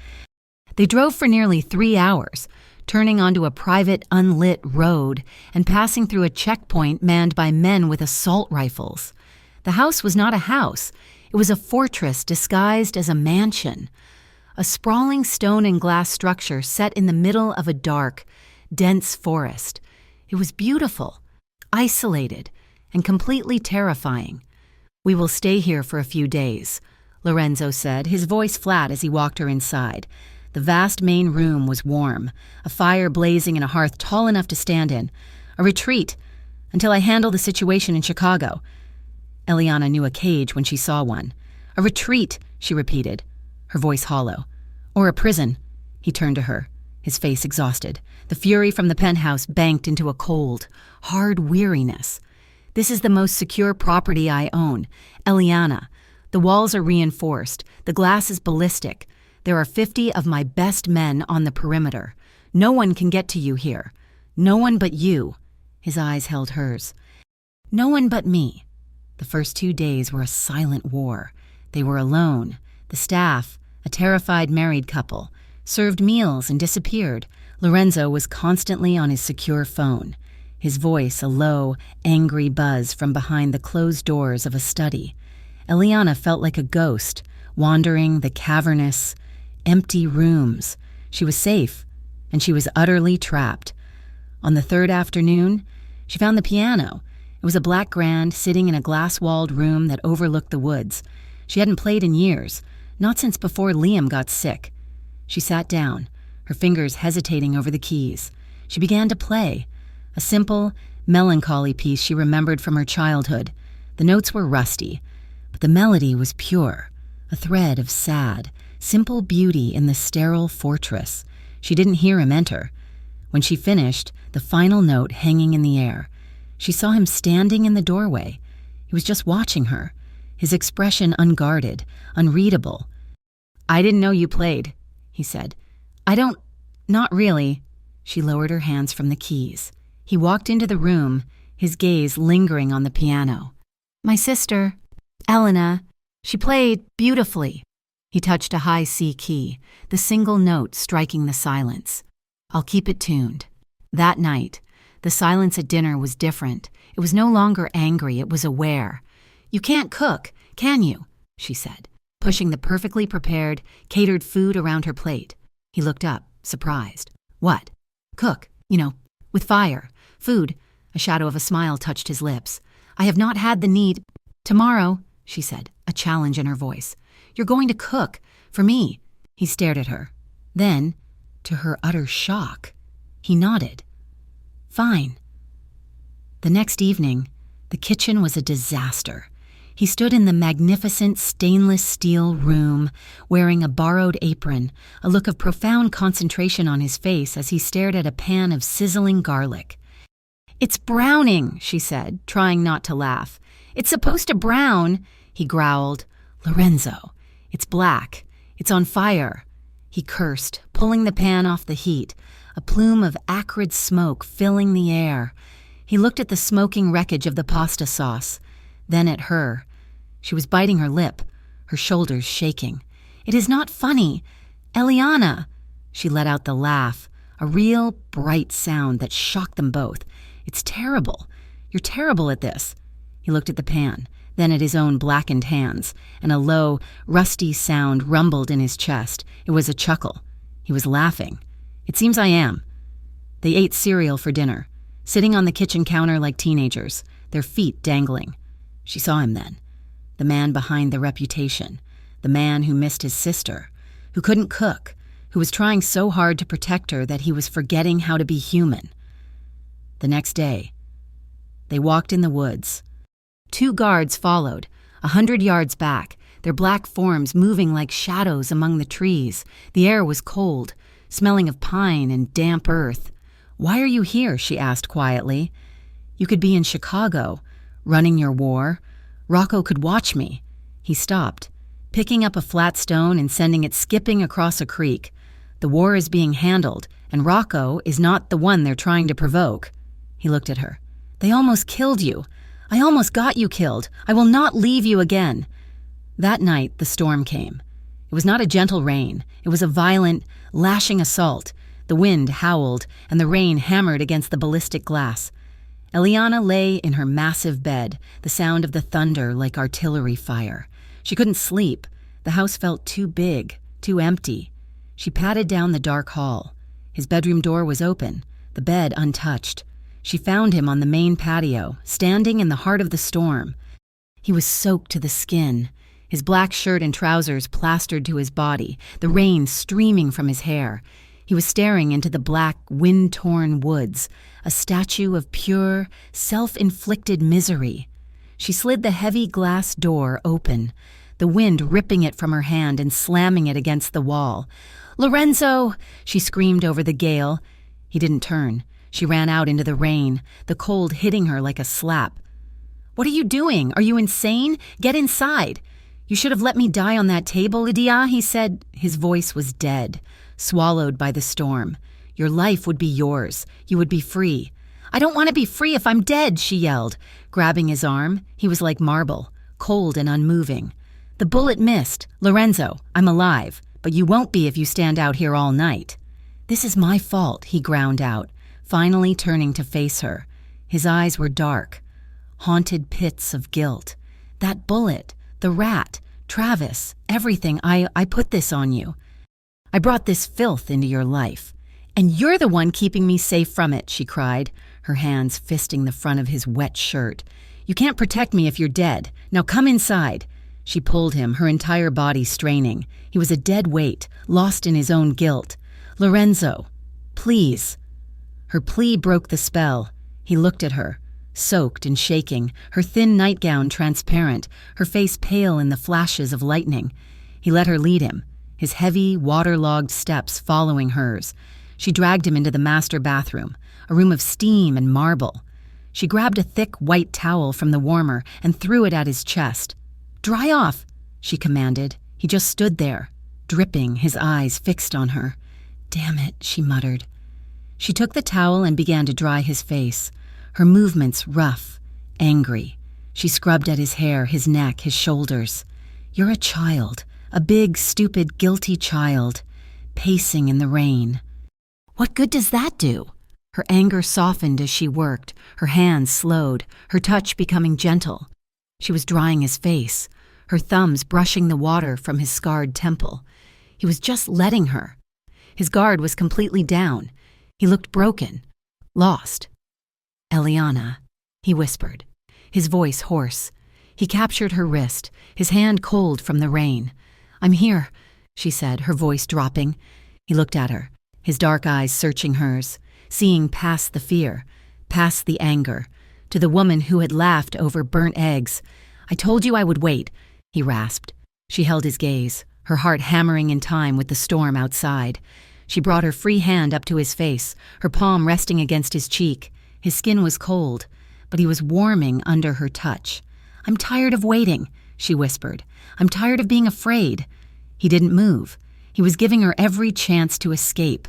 They drove for nearly 3 hours, turning onto a private, unlit road and passing through a checkpoint manned by men with assault rifles. The house was not a house. It was a fortress disguised as a mansion. A sprawling stone and glass structure set in the middle of a dark, dense forest. It was beautiful, isolated, and completely terrifying. "We will stay here for a few days," Lorenzo said, his voice flat as he walked her inside. The vast main room was warm, a fire blazing in a hearth tall enough to stand in. "A retreat, until I handle the situation in Chicago." Eliana knew a cage when she saw one. "A retreat," she repeated, her voice hollow. "Or a prison." He turned to her, his face exhausted. The fury from the penthouse banked into a cold, hard weariness. "This is the most secure property I own. Eliana. The walls are reinforced. The glass is ballistic. There are 50 of my best men on the perimeter. No one can get to you here. No one but you." His eyes held hers. "No one but me." The first 2 days were a silent war. They were alone. The staff, a terrified married couple, served meals and disappeared. Lorenzo was constantly on his secure phone, his voice a low, angry buzz from behind the closed doors of a study. Eliana felt like a ghost, wandering the cavernous, empty rooms. She was safe, and she was utterly trapped. On the 3rd afternoon, she found the piano. It was a black grand sitting in a glass-walled room that overlooked the woods. She hadn't played in years, not since before Liam got sick. She sat down, her fingers hesitating over the keys. She began to play, a simple, melancholy piece she remembered from her childhood. The notes were rusty, but the melody was pure, a thread of sad, simple beauty in the sterile fortress. She didn't hear him enter. When she finished, the final note hanging in the air, she saw him standing in the doorway. He was just watching her, his expression unguarded, unreadable. "I didn't know you played," he said. Not really." She lowered her hands from the keys. He walked into the room, his gaze lingering on the piano. "My sister, Elena, she played beautifully." He touched a high C key, the single note striking the silence. "I'll keep it tuned." That night, the silence at dinner was different. It was no longer angry, it was aware. "You can't cook, can you?" she said, pushing the perfectly prepared, catered food around her plate. He looked up, surprised. "What?" "Cook, with fire. Food." A shadow of a smile touched his lips. "I have not had the need." "Tomorrow," she said, a challenge in her voice. "You're going to cook. For me." He stared at her. Then, to her utter shock, he nodded. "Fine." The next evening, the kitchen was a disaster. He stood in the magnificent stainless steel room, wearing a borrowed apron, a look of profound concentration on his face as he stared at a pan of sizzling garlic. "It's browning," she said, trying not to laugh. "It's supposed to brown," he growled. "Lorenzo, it's black. It's on fire." He cursed, pulling the pan off the heat, a plume of acrid smoke filling the air. He looked at the smoking wreckage of the pasta sauce, then at her. She was biting her lip, her shoulders shaking. "It is not funny. Eliana." She let out the laugh, a real, bright sound that shocked them both. "It's terrible. You're terrible at this." He looked at the pan, then at his own blackened hands, and a low, rusty sound rumbled in his chest. It was a chuckle. He was laughing. "It seems I am." They ate cereal for dinner, sitting on the kitchen counter like teenagers, their feet dangling. She saw him then. The man behind the reputation, the man who missed his sister, who couldn't cook, who was trying so hard to protect her that he was forgetting how to be human. The next day, they walked in the woods. 2 guards followed, 100 yards back, their black forms moving like shadows among the trees. The air was cold, smelling of pine and damp earth. "Why are you here?" she asked quietly. "You could be in Chicago, running your war. Rocco could watch me." He stopped, picking up a flat stone and sending it skipping across a creek. "The war is being handled, and Rocco is not the one they're trying to provoke." He looked at her. "They almost killed you. I almost got you killed. I will not leave you again." That night, the storm came. It was not a gentle rain. It was a violent, lashing assault. The wind howled, and the rain hammered against the ballistic glass. Eliana lay in her massive bed, the sound of the thunder like artillery fire. She couldn't sleep. The house felt too big, too empty. She patted down the dark hall. His bedroom door was open, the bed untouched. She found him on the main patio, standing in the heart of the storm. He was soaked to the skin, his black shirt and trousers plastered to his body, the rain streaming from his hair. He was staring into the black, wind-torn woods, a statue of pure, self-inflicted misery. She slid the heavy glass door open, the wind ripping it from her hand and slamming it against the wall. "Lorenzo!" she screamed over the gale. He didn't turn. She ran out into the rain, the cold hitting her like a slap. "What are you doing? Are you insane? Get inside!" "You should have let me die on that table, Lydia," he said. His voice was dead, swallowed by the storm. "Your life would be yours. You would be free." "I don't want to be free if I'm dead," she yelled, grabbing his arm. He was like marble, cold and unmoving. "The bullet missed. Lorenzo, I'm alive, but you won't be if you stand out here all night." "This is my fault," he ground out, finally turning to face her. His eyes were dark, haunted pits of guilt. "That bullet, the rat, Travis, everything, I put this on you. I brought this filth into your life. And you're the one keeping me safe from it," she cried, her hands fisting the front of his wet shirt. "You can't protect me if you're dead. Now come inside." She pulled him, her entire body straining. He was a dead weight, lost in his own guilt. "Lorenzo, please." Her plea broke the spell. He looked at her, soaked and shaking, her thin nightgown transparent, her face pale in the flashes of lightning. He let her lead him, his heavy, waterlogged steps following hers. She dragged him into the master bathroom, a room of steam and marble. She grabbed a thick white towel from the warmer and threw it at his chest. "Dry off," she commanded. He just stood there, dripping, his eyes fixed on her. "Damn it," she muttered. She took the towel and began to dry his face, her movements rough, angry. She scrubbed at his hair, his neck, his shoulders. "You're a child, a big, stupid, guilty child, pacing in the rain." "What good does that do?" Her anger softened as she worked, her hands slowed, her touch becoming gentle. She was drying his face, her thumbs brushing the water from his scarred temple. He was just letting her. His guard was completely down. He looked broken, lost. "Eliana," he whispered, his voice hoarse. He captured her wrist, his hand cold from the rain. "I'm here," she said, her voice dropping. He looked at her, his dark eyes searching hers, seeing past the fear, past the anger, to the woman who had laughed over burnt eggs. "I told you I would wait," he rasped. She held his gaze, her heart hammering in time with the storm outside. She brought her free hand up to his face, her palm resting against his cheek. His skin was cold, but he was warming under her touch. "I'm tired of waiting," she whispered. "I'm tired of being afraid." He didn't move. He was giving her every chance to escape.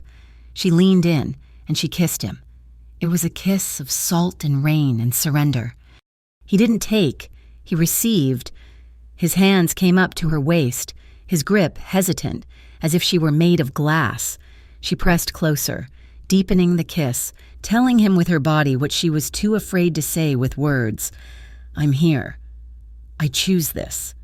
She leaned in, and she kissed him. It was a kiss of salt and rain and surrender. He didn't take, he received. His hands came up to her waist, his grip hesitant, as if she were made of glass. She pressed closer, deepening the kiss, telling him with her body what she was too afraid to say with words. "I'm here. I choose this."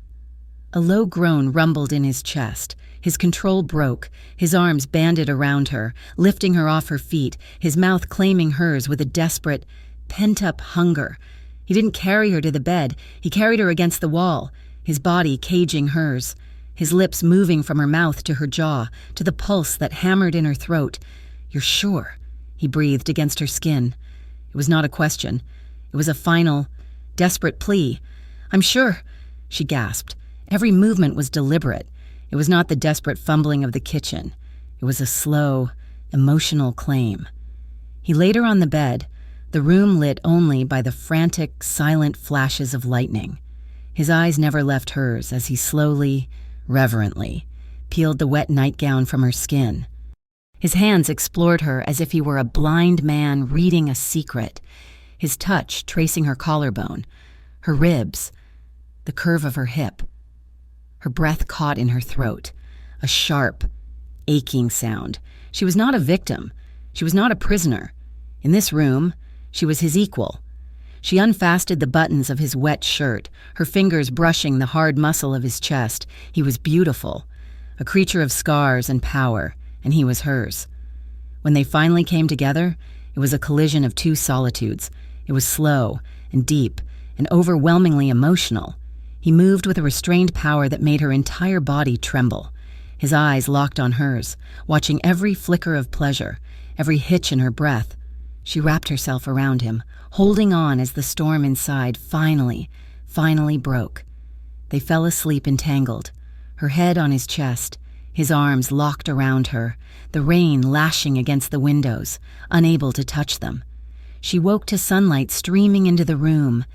A low groan rumbled in his chest. His control broke, his arms banded around her, lifting her off her feet, his mouth claiming hers with a desperate, pent-up hunger. He didn't carry her to the bed. He carried her against the wall, his body caging hers, his lips moving from her mouth to her jaw, to the pulse that hammered in her throat. "You're sure?" he breathed against her skin. It was not a question. It was a final, desperate plea. "I'm sure," she gasped. Every movement was deliberate. It was not the desperate fumbling of the kitchen. It was a slow, emotional claim. He laid her on the bed, the room lit only by the frantic, silent flashes of lightning. His eyes never left hers as he slowly, reverently, peeled the wet nightgown from her skin. His hands explored her as if he were a blind man reading a secret, his touch tracing her collarbone, her ribs, the curve of her hip. Her breath caught in her throat, a sharp, aching sound. She was not a victim. She was not a prisoner. In this room, she was his equal. She unfastened the buttons of his wet shirt, her fingers brushing the hard muscle of his chest. He was beautiful, a creature of scars and power, and he was hers. When they finally came together, it was a collision of two solitudes. It was slow and deep and overwhelmingly emotional. He moved with a restrained power that made her entire body tremble. His eyes locked on hers, watching every flicker of pleasure, every hitch in her breath. She wrapped herself around him, holding on as the storm inside finally broke. They fell asleep entangled, her head on his chest, his arms locked around her, the rain lashing against the windows, unable to touch them. She woke to sunlight streaming into the room.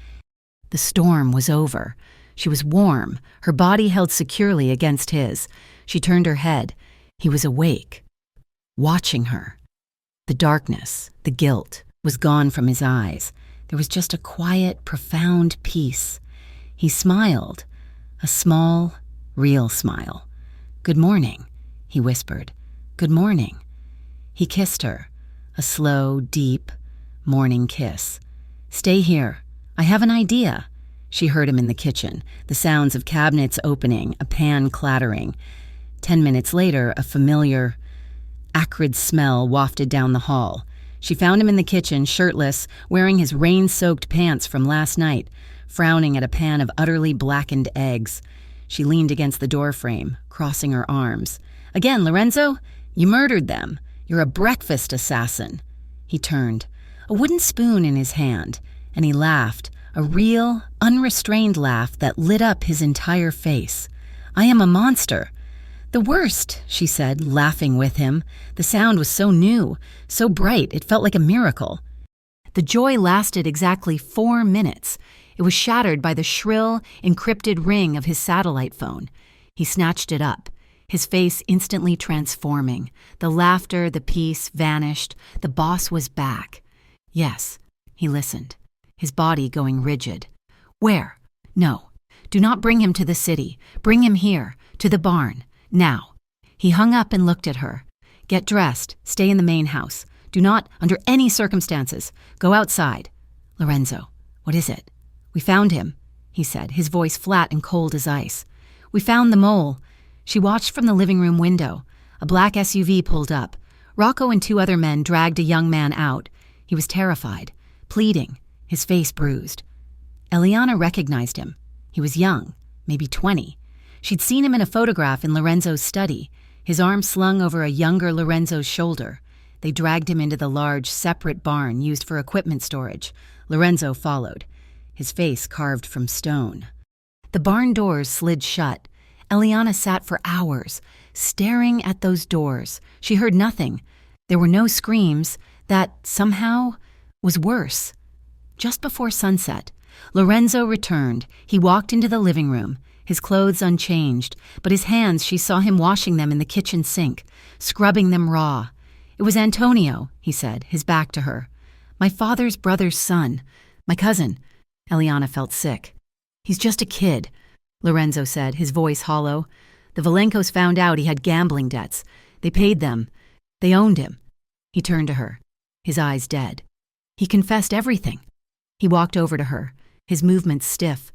The storm was over. She was warm, her body held securely against his. She turned her head. He was awake, watching her. The darkness, the guilt, was gone from his eyes. There was just a quiet, profound peace. He smiled, a small, real smile. "Good morning," he whispered. "Good morning." He kissed her, a slow, deep, morning kiss. "Stay here. I have an idea." She heard him in the kitchen, the sounds of cabinets opening, a pan clattering. 10 minutes later, a familiar, acrid smell wafted down the hall. She found him in the kitchen, shirtless, wearing his rain-soaked pants from last night, frowning at a pan of utterly blackened eggs. She leaned against the doorframe, crossing her arms. "Again, Lorenzo? You murdered them. You're a breakfast assassin." He turned, a wooden spoon in his hand, and he laughed, a real, unrestrained laugh that lit up his entire face. "I am a monster." "The worst," she said, laughing with him. The sound was so new, so bright, it felt like a miracle. The joy lasted exactly 4 minutes. It was shattered by the shrill, encrypted ring of his satellite phone. He snatched it up, his face instantly transforming. The laughter, the peace vanished. The boss was back. Yes, he listened, his body going rigid. "Where? No. Do not bring him to the city. Bring him here, to the barn. Now." He hung up and looked at her. "Get dressed. Stay in the main house. Do not, under any circumstances, go outside." "Lorenzo, what is it?" "We found him," he said, his voice flat and cold as ice. "We found the mole." She watched from the living room window. A black SUV pulled up. Rocco and 2 other men dragged a young man out. He was terrified, pleading, his face bruised. Eliana recognized him. He was young, maybe 20. She'd seen him in a photograph in Lorenzo's study, his arm slung over a younger Lorenzo's shoulder. They dragged him into the large, separate barn used for equipment storage. Lorenzo followed, his face carved from stone. The barn doors slid shut. Eliana sat for hours, staring at those doors. She heard nothing. There were no screams. That, somehow, was worse. Just before sunset, Lorenzo returned. He walked into the living room, his clothes unchanged, but his hands, she saw him washing them in the kitchen sink, scrubbing them raw. "It was Antonio," he said, his back to her. "My father's brother's son. My cousin." Eliana felt sick. "He's just a kid," Lorenzo said, his voice hollow. "The Valenkos found out he had gambling debts. They paid them. They owned him." He turned to her, his eyes dead. "He confessed everything." He walked over to her, his movements stiff.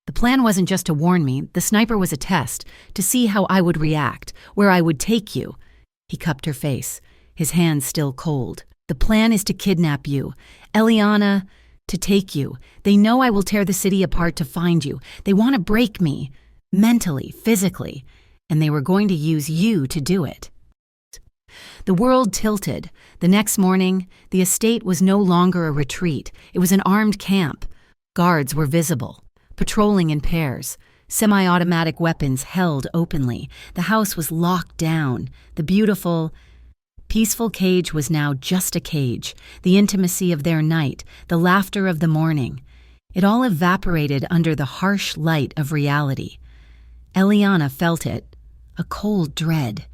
"The plan wasn't just to warn me. The sniper was a test, to see how I would react, where I would take you." He cupped her face, his hands still cold. "The plan is to kidnap you. Eliana, to take you. They know I will tear the city apart to find you. They want to break me, mentally, physically, and they were going to use you to do it." The world tilted. The next morning, the estate was no longer a retreat. It was an armed camp. Guards were visible, patrolling in pairs, semi-automatic weapons held openly. The house was locked down. The beautiful, peaceful cage was now just a cage, the intimacy of their night, the laughter of the morning. It all evaporated under the harsh light of reality. Eliana felt it, a cold dread.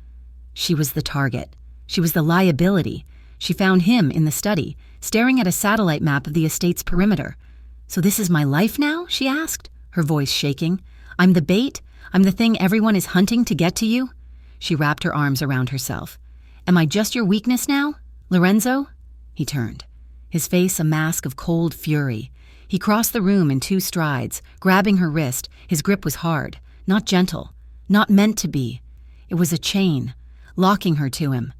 She was the target. She was the liability. She found him in the study, staring at a satellite map of the estate's perimeter. "So this is my life now?" she asked, her voice shaking. "I'm the bait? I'm the thing everyone is hunting to get to you?" She wrapped her arms around herself. "Am I just your weakness now, Lorenzo?" He turned, his face a mask of cold fury. He crossed the room in 2 strides, grabbing her wrist. His grip was hard, not gentle, not meant to be. It was a chain, locking her to him.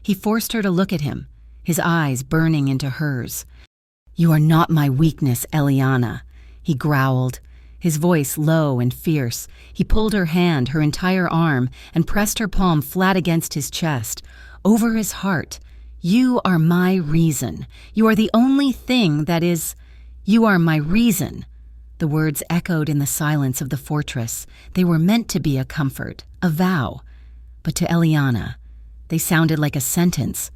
He forced her to look at him, his eyes burning into hers. "You are not my weakness, Eliana," he growled, his voice low and fierce. He pulled her hand, her entire arm, and pressed her palm flat against his chest, over his heart. "You are my reason. You are the only thing that is... You are my reason." The words echoed in the silence of the fortress. They were meant to be a comfort, a vow. But to Eliana, they sounded like a sentence.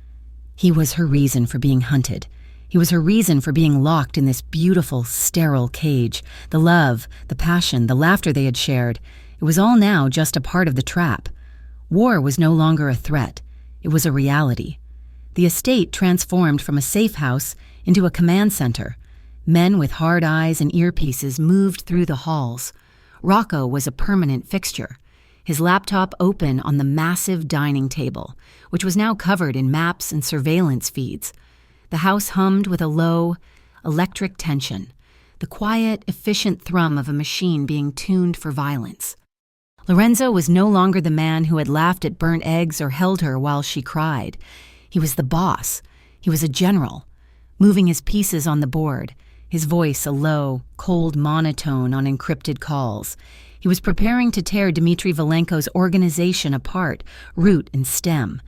He was her reason for being hunted. He was her reason for being locked in this beautiful, sterile cage. The love, the passion, the laughter they had shared, it was all now just a part of the trap. War was no longer a threat. It was a reality. The estate transformed from a safe house into a command center. Men with hard eyes and earpieces moved through the halls. Rocco was a permanent fixture, his laptop open on the massive dining table, which was now covered in maps and surveillance feeds. The house hummed with a low, electric tension, the quiet, efficient thrum of a machine being tuned for violence. Lorenzo was no longer the man who had laughed at burnt eggs or held her while she cried. He was the boss. He was a general, moving his pieces on the board, his voice a low, cold monotone on encrypted calls. He was preparing to tear Dmitry Valenko's organization apart, root and stem.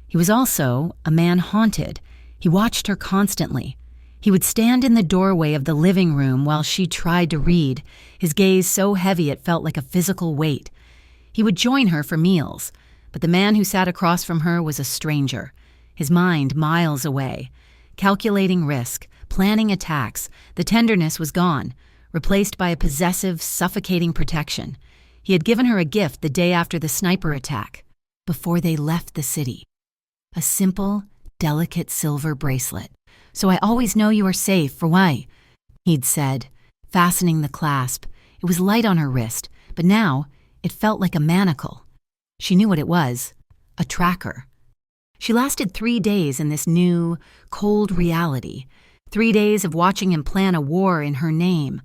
He was also a man haunted. He watched her constantly. He would stand in the doorway of the living room while she tried to read, his gaze so heavy it felt like a physical weight. He would join her for meals, but the man who sat across from her was a stranger, his mind miles away, calculating risk, planning attacks. The tenderness was gone, replaced by a possessive, suffocating protection. He had given her a gift the day after the sniper attack, before they left the city. A simple, delicate silver bracelet. "So I always know you are safe, for why?" he'd said, fastening the clasp. It was light on her wrist, but now it felt like a manacle. She knew what it was, a tracker. She lasted 3 days in this new, cold reality. 3 days of watching him plan a war in her name.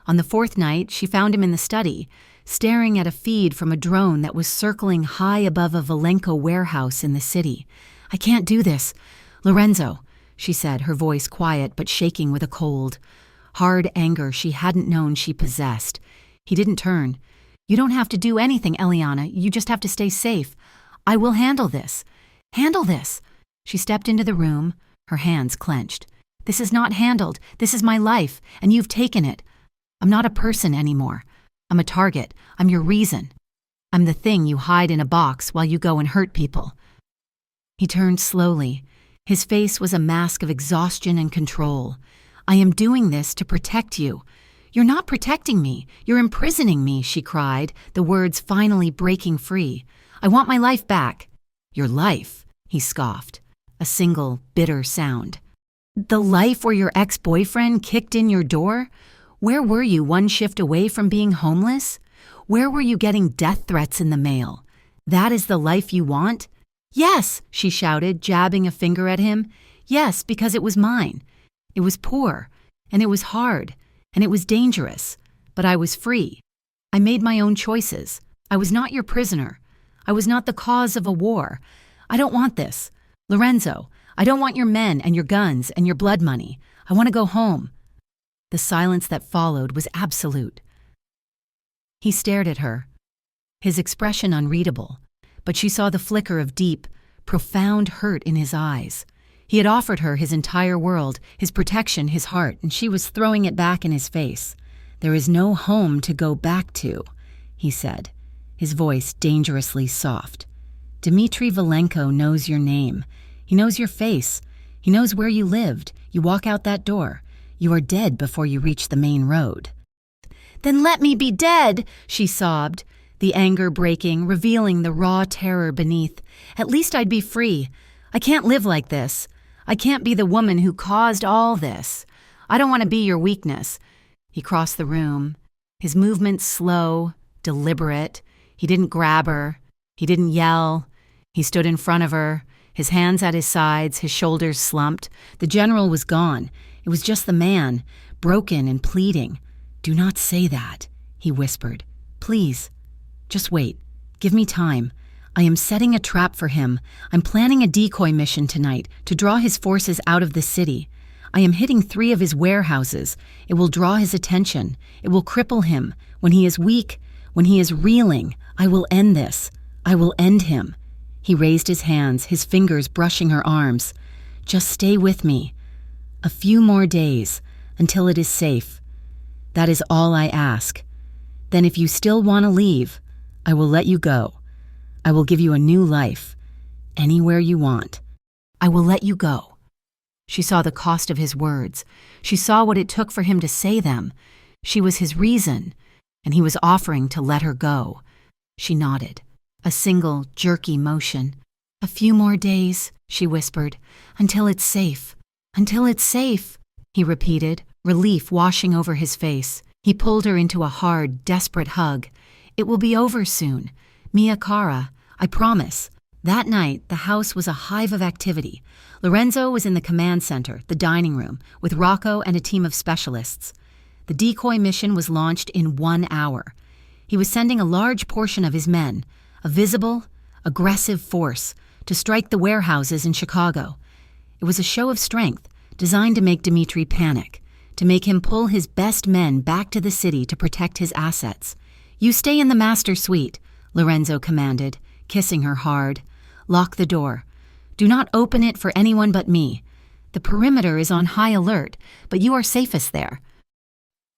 On the 4th night, she found him in the study, staring at a feed from a drone that was circling high above a Valenko warehouse in the city. "I can't do this. Lorenzo," she said, her voice quiet but shaking with a cold. Hard anger she hadn't known she possessed. He didn't turn. "You don't have to do anything, Eliana. You just have to stay safe. I will handle this. Handle this." She stepped into the room, her hands clenched. "This is not handled. This is my life, and you've taken it. I'm not a person anymore. I'm a target. I'm your reason. I'm the thing you hide in a box while you go and hurt people." He turned slowly. His face was a mask of exhaustion and control. "I am doing this to protect you." "You're not protecting me. You're imprisoning me," she cried, the words finally breaking free. "I want my life back." "Your life?" he scoffed, a single, bitter sound. "The life where your ex-boyfriend kicked in your door? Where were you 1 shift away from being homeless? Where were you getting death threats in the mail? That is the life you want?" "Yes," she shouted, jabbing a finger at him. "Yes, because it was mine. It was poor, and it was hard, and it was dangerous, but I was free. I made my own choices. I was not your prisoner. I was not the cause of a war. I don't want this. Lorenzo, I don't want your men and your guns and your blood money. I want to go home." The silence that followed was absolute. He stared at her, his expression unreadable, but she saw the flicker of deep, profound hurt in his eyes. He had offered her his entire world, his protection, his heart, and she was throwing it back in his face. "There is no home to go back to," he said, his voice dangerously soft. "Dmitry Valenko knows your name. He knows your face. He knows where you lived. You walk out that door. You are dead before you reach the main road." "Then let me be dead," she sobbed, the anger breaking, revealing the raw terror beneath. "At least I'd be free. I can't live like this. I can't be the woman who caused all this. I don't want to be your weakness." He crossed the room, his movements slow, deliberate. He didn't grab her. He didn't yell. He stood in front of her, his hands at his sides, his shoulders slumped. The general was gone. It was just the man, broken and pleading. "Do not say that," he whispered. "Please, just wait. Give me time. I am setting a trap for him. I'm planning a decoy mission tonight to draw his forces out of the city. I am hitting 3 of his warehouses. It will draw his attention. It will cripple him. When he is weak, when he is reeling, I will end this. I will end him." He raised his hands, his fingers brushing her arms. "Just stay with me. A few more days, until it is safe. That is all I ask. Then if you still want to leave, I will let you go. I will give you a new life. Anywhere you want. I will let you go." She saw the cost of his words. She saw what it took for him to say them. She was his reason, and he was offering to let her go. She nodded, a single, jerky motion. "A few more days," she whispered, "until it's safe. Until it's safe," he repeated, relief washing over his face. He pulled her into a hard, desperate hug. "It will be over soon. Mia cara, I promise." That night, the house was a hive of activity. Lorenzo was in the command center, the dining room, with Rocco and a team of specialists. The decoy mission was launched in 1 hour. He was sending a large portion of his men, a visible, aggressive force, to strike the warehouses in Chicago. It was a show of strength, designed to make Dmitry panic, to make him pull his best men back to the city to protect his assets. "You stay in the master suite," Lorenzo commanded, kissing her hard. "Lock the door. Do not open it for anyone but me. The perimeter is on high alert, but you are safest there."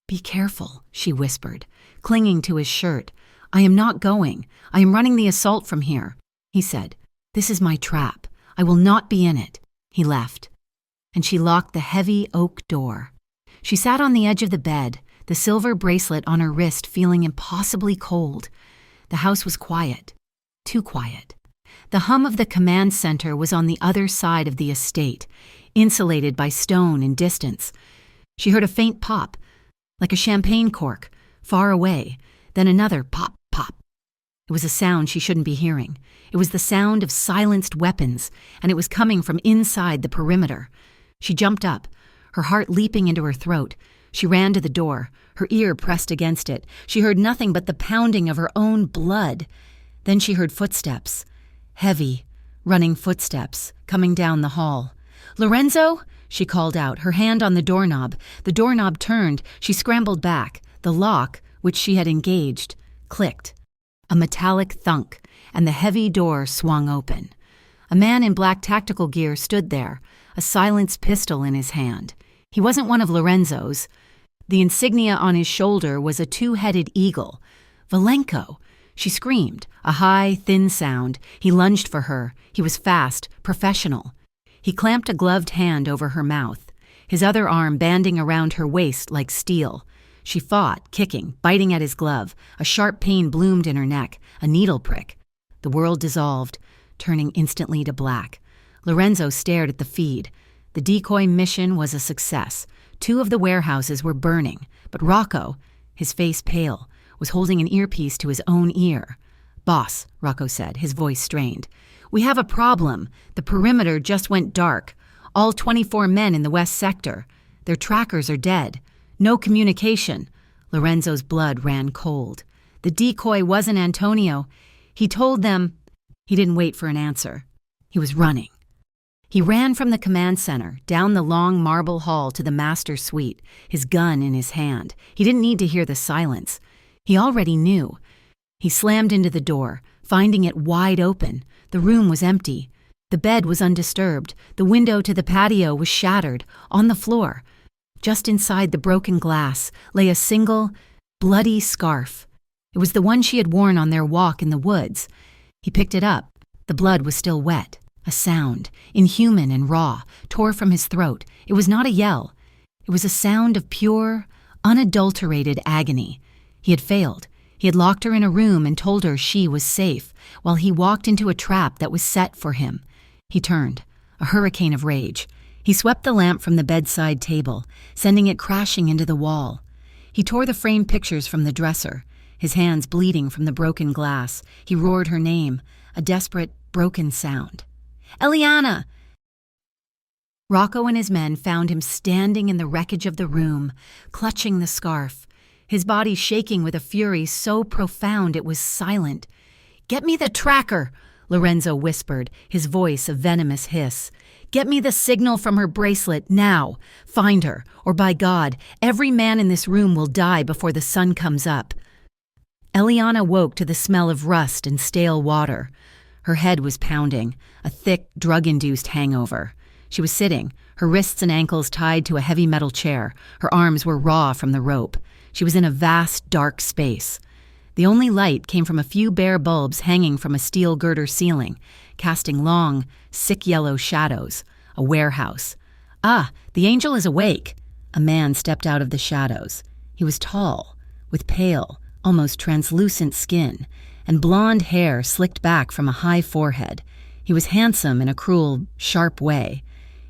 "Be careful," she whispered, clinging to his shirt. "I am not going. I am running the assault from here." He said, "This is my trap. I will not be in it." He left, and she locked the heavy oak door. She sat on the edge of the bed, the silver bracelet on her wrist feeling impossibly cold. The house was quiet, too quiet. The hum of the command center was on the other side of the estate, insulated by stone and distance. She heard a faint pop, like a champagne cork, far away, then another pop, pop. It was a sound she shouldn't be hearing. It was the sound of silenced weapons, and it was coming from inside the perimeter. She jumped up, her heart leaping into her throat. She ran to the door, her ear pressed against it. She heard nothing but the pounding of her own blood. Then she heard footsteps, heavy, running footsteps, coming down the hall. "Lorenzo?" she called out, her hand on the doorknob. The doorknob turned. She scrambled back. The lock, which she had engaged, clicked. A metallic thunk, and the heavy door swung open. A man in black tactical gear stood there, a silenced pistol in his hand. He wasn't one of Lorenzo's. The insignia on his shoulder was a 2-headed eagle. "Valenko!" She screamed, a high, thin sound. He lunged for her. He was fast, professional. He clamped a gloved hand over her mouth, his other arm banding around her waist like steel. She fought, kicking, biting at his glove. A sharp pain bloomed in her neck, a needle prick. The world dissolved, turning instantly to black. Lorenzo stared at the feed. The decoy mission was a success. 2 of the warehouses were burning, but Rocco, his face pale, was holding an earpiece to his own ear. "Boss," Rocco said, his voice strained. "We have a problem. The perimeter just went dark. All 24 men in the west sector. Their trackers are dead. No communication." Lorenzo's blood ran cold. The decoy wasn't Antonio. He told them. He didn't wait for an answer. He was running. He ran from the command center, down the long marble hall to the master suite, his gun in his hand. He didn't need to hear the silence. He already knew. He slammed into the door, finding it wide open. The room was empty. The The bed was undisturbed. The window to the patio was shattered, on the floor. Just inside the broken glass lay a single, bloody scarf. It was the one she had worn on their walk in the woods. He picked it up. The blood was still wet. A sound, inhuman and raw, tore from his throat. It was not a yell. It was a sound of pure, unadulterated agony. He had failed. He had locked her in a room and told her she was safe, while he walked into a trap that was set for him. He turned, a hurricane of rage. He swept the lamp from the bedside table, sending it crashing into the wall. He tore the framed pictures from the dresser, his hands bleeding from the broken glass. He roared her name, a desperate, broken sound. "Eliana!" Rocco and his men found him standing in the wreckage of the room, clutching the scarf, his body shaking with a fury so profound it was silent. "Get me the tracker," Lorenzo whispered, his voice a venomous hiss. "Get me the signal from her bracelet, now. Find her, or by God, every man in this room will die before the sun comes up." Eliana woke to the smell of rust and stale water. Her head was pounding, a thick, drug-induced hangover. She was sitting, her wrists and ankles tied to a heavy metal chair. Her arms were raw from the rope. She was in a vast, dark space. The only light came from a few bare bulbs hanging from a steel girder ceiling, casting long, sick yellow shadows. A warehouse. "Ah, the angel is awake." A man stepped out of the shadows. He was tall, with pale, almost translucent skin, and blonde hair slicked back from a high forehead. He was handsome in a cruel, sharp way.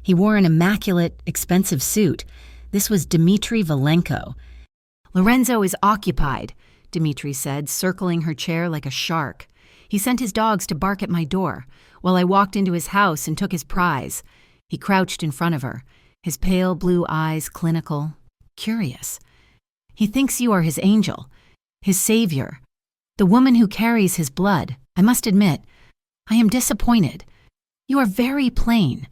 He wore an immaculate, expensive suit. This was Dmitri Valenko. "Lorenzo is occupied," Dmitri said, circling her chair like a shark. "He sent his dogs to bark at my door, while I walked into his house and took his prize." He crouched in front of her, his pale blue eyes clinical, curious. "He thinks you are his angel, his savior, the woman who carries his blood. I must admit, I am disappointed. You are very plain."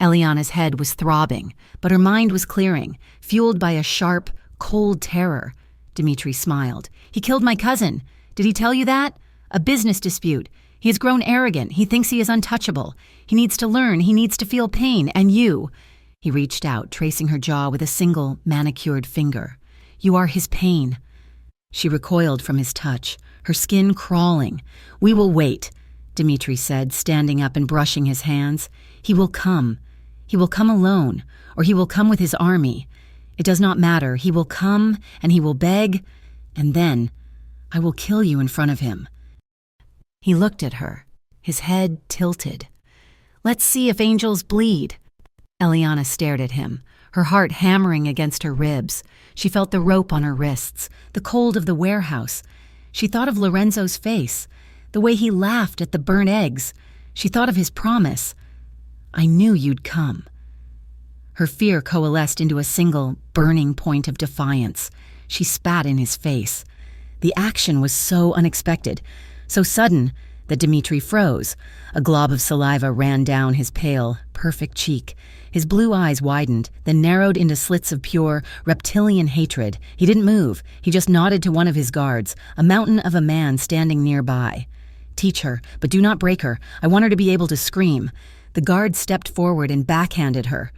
Eliana's head was throbbing, but her mind was clearing, fueled by a sharp, cold terror. Dmitri smiled. "He killed my cousin. Did he tell you that? A business dispute. He has grown arrogant. He thinks he is untouchable. He needs to learn. He needs to feel pain. And you." He reached out, tracing her jaw with a single, manicured finger. "You are his pain." She recoiled from his touch, her skin crawling. "We will wait," Dmitri said, standing up and brushing his hands. "He will come. He will come alone, or he will come with his army. It does not matter. He will come, and he will beg, and then I will kill you in front of him." He looked at her, his head tilted. "Let's see if angels bleed." Eliana stared at him, her heart hammering against her ribs. She felt the rope on her wrists, the cold of the warehouse. She thought of Lorenzo's face, the way he laughed at the burnt eggs. She thought of his promise. "I knew you'd come." Her fear coalesced into a single, burning point of defiance. She spat in his face. The action was so unexpected, so sudden, that Dmitri froze. A glob of saliva ran down his pale, perfect cheek. His blue eyes widened, then narrowed into slits of pure, reptilian hatred. He didn't move. He just nodded to one of his guards, a mountain of a man standing nearby. "Teach her, but do not break her. I want her to be able to scream." The guard stepped forward and backhanded her.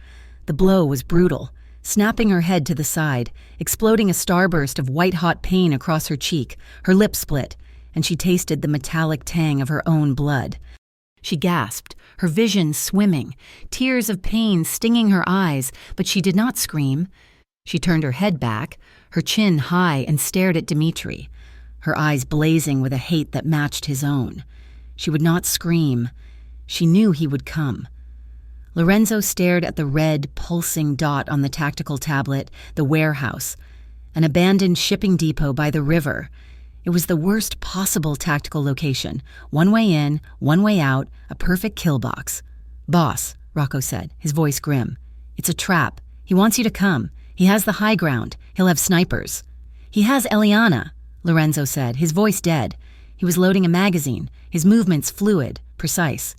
The blow was brutal, snapping her head to the side, exploding a starburst of white-hot pain across her cheek. Her lip split, and she tasted the metallic tang of her own blood. She gasped, her vision swimming, tears of pain stinging her eyes, but she did not scream. She turned her head back, her chin high, and stared at Dmitri, her eyes blazing with a hate that matched his own. She would not scream. She knew he would come. Lorenzo stared at the red, pulsing dot on the tactical tablet, the warehouse, an abandoned shipping depot by the river. It was the worst possible tactical location. One way in, one way out, a perfect kill box. "Boss," Rocco said, his voice grim. "It's a trap. He wants you to come. He has the high ground. He'll have snipers." "He has Eliana," Lorenzo said, his voice dead. He was loading a magazine, his movements fluid, precise.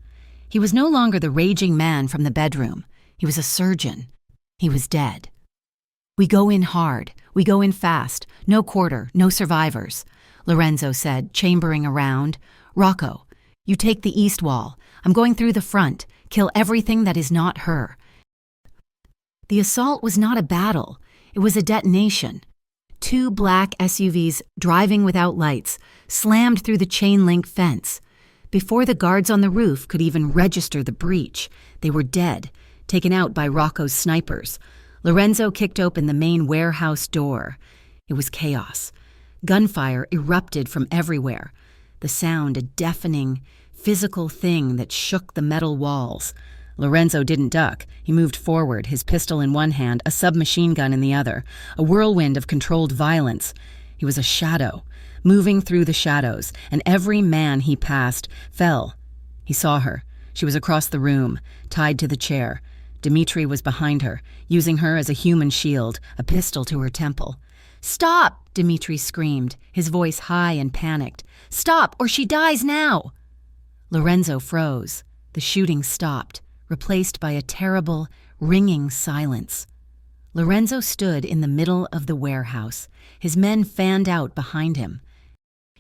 He was no longer the raging man from the bedroom. He was a surgeon. He was dead. "We go in hard. We go in fast. No quarter, no survivors," Lorenzo said, chambering around. "Rocco, You take the east wall. I'm going through the front. Kill everything that is not her." The assault was not a battle. It was a detonation. 2 black SUVs, driving without lights, slammed through the chain-link fence. Before the guards on the roof could even register the breach, they were dead, taken out by Rocco's snipers. Lorenzo kicked open the main warehouse door. It was chaos. Gunfire erupted from everywhere. The sound, a deafening, physical thing that shook the metal walls. Lorenzo didn't duck. He moved forward, his pistol in one hand, a submachine gun in the other, a whirlwind of controlled violence. He was a shadow, moving through the shadows, and every man he passed fell. He saw her. She was across the room, tied to the chair. Dimitri was behind her, using her as a human shield, a pistol to her temple. "Stop!" Dimitri screamed, his voice high and panicked. "Stop, or she dies now!" Lorenzo froze. The shooting stopped, replaced by a terrible, ringing silence. Lorenzo stood in the middle of the warehouse, his men fanned out behind him.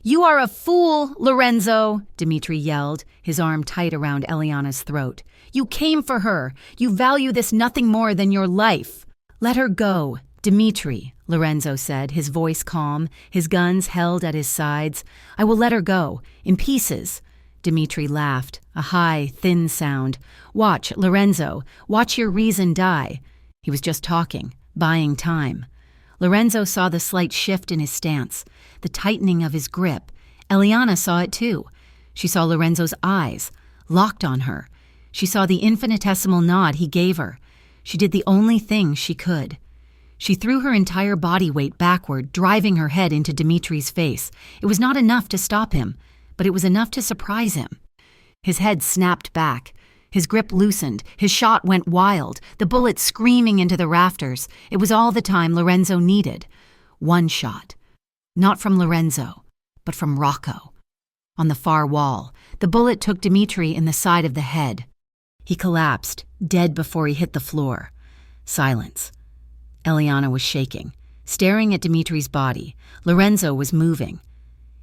"You are a fool, Lorenzo!" Dimitri yelled, his arm tight around Eliana's throat. "You came for her. You value this nothing more than your life." "Let her go, Dimitri," Lorenzo said, his voice calm, his guns held at his sides. "I will let her go, in pieces." Dimitri laughed, a high, thin sound. "Watch, Lorenzo. Watch your reason die." He was just talking, buying time. Lorenzo saw the slight shift in his stance, the tightening of his grip. Eliana saw it too. She saw Lorenzo's eyes, locked on her. She saw the infinitesimal nod he gave her. She did the only thing she could. She threw her entire body weight backward, driving her head into Dimitri's face. It was not enough to stop him, but it was enough to surprise him. His head snapped back. His grip loosened. His shot went wild, the bullet screaming into the rafters. It was all the time Lorenzo needed. One shot. Not from Lorenzo, but from Rocco. On the far wall, the bullet took Dimitri in the side of the head. He collapsed, dead before he hit the floor. Silence. Eliana was shaking, staring at Dimitri's body. Lorenzo was moving.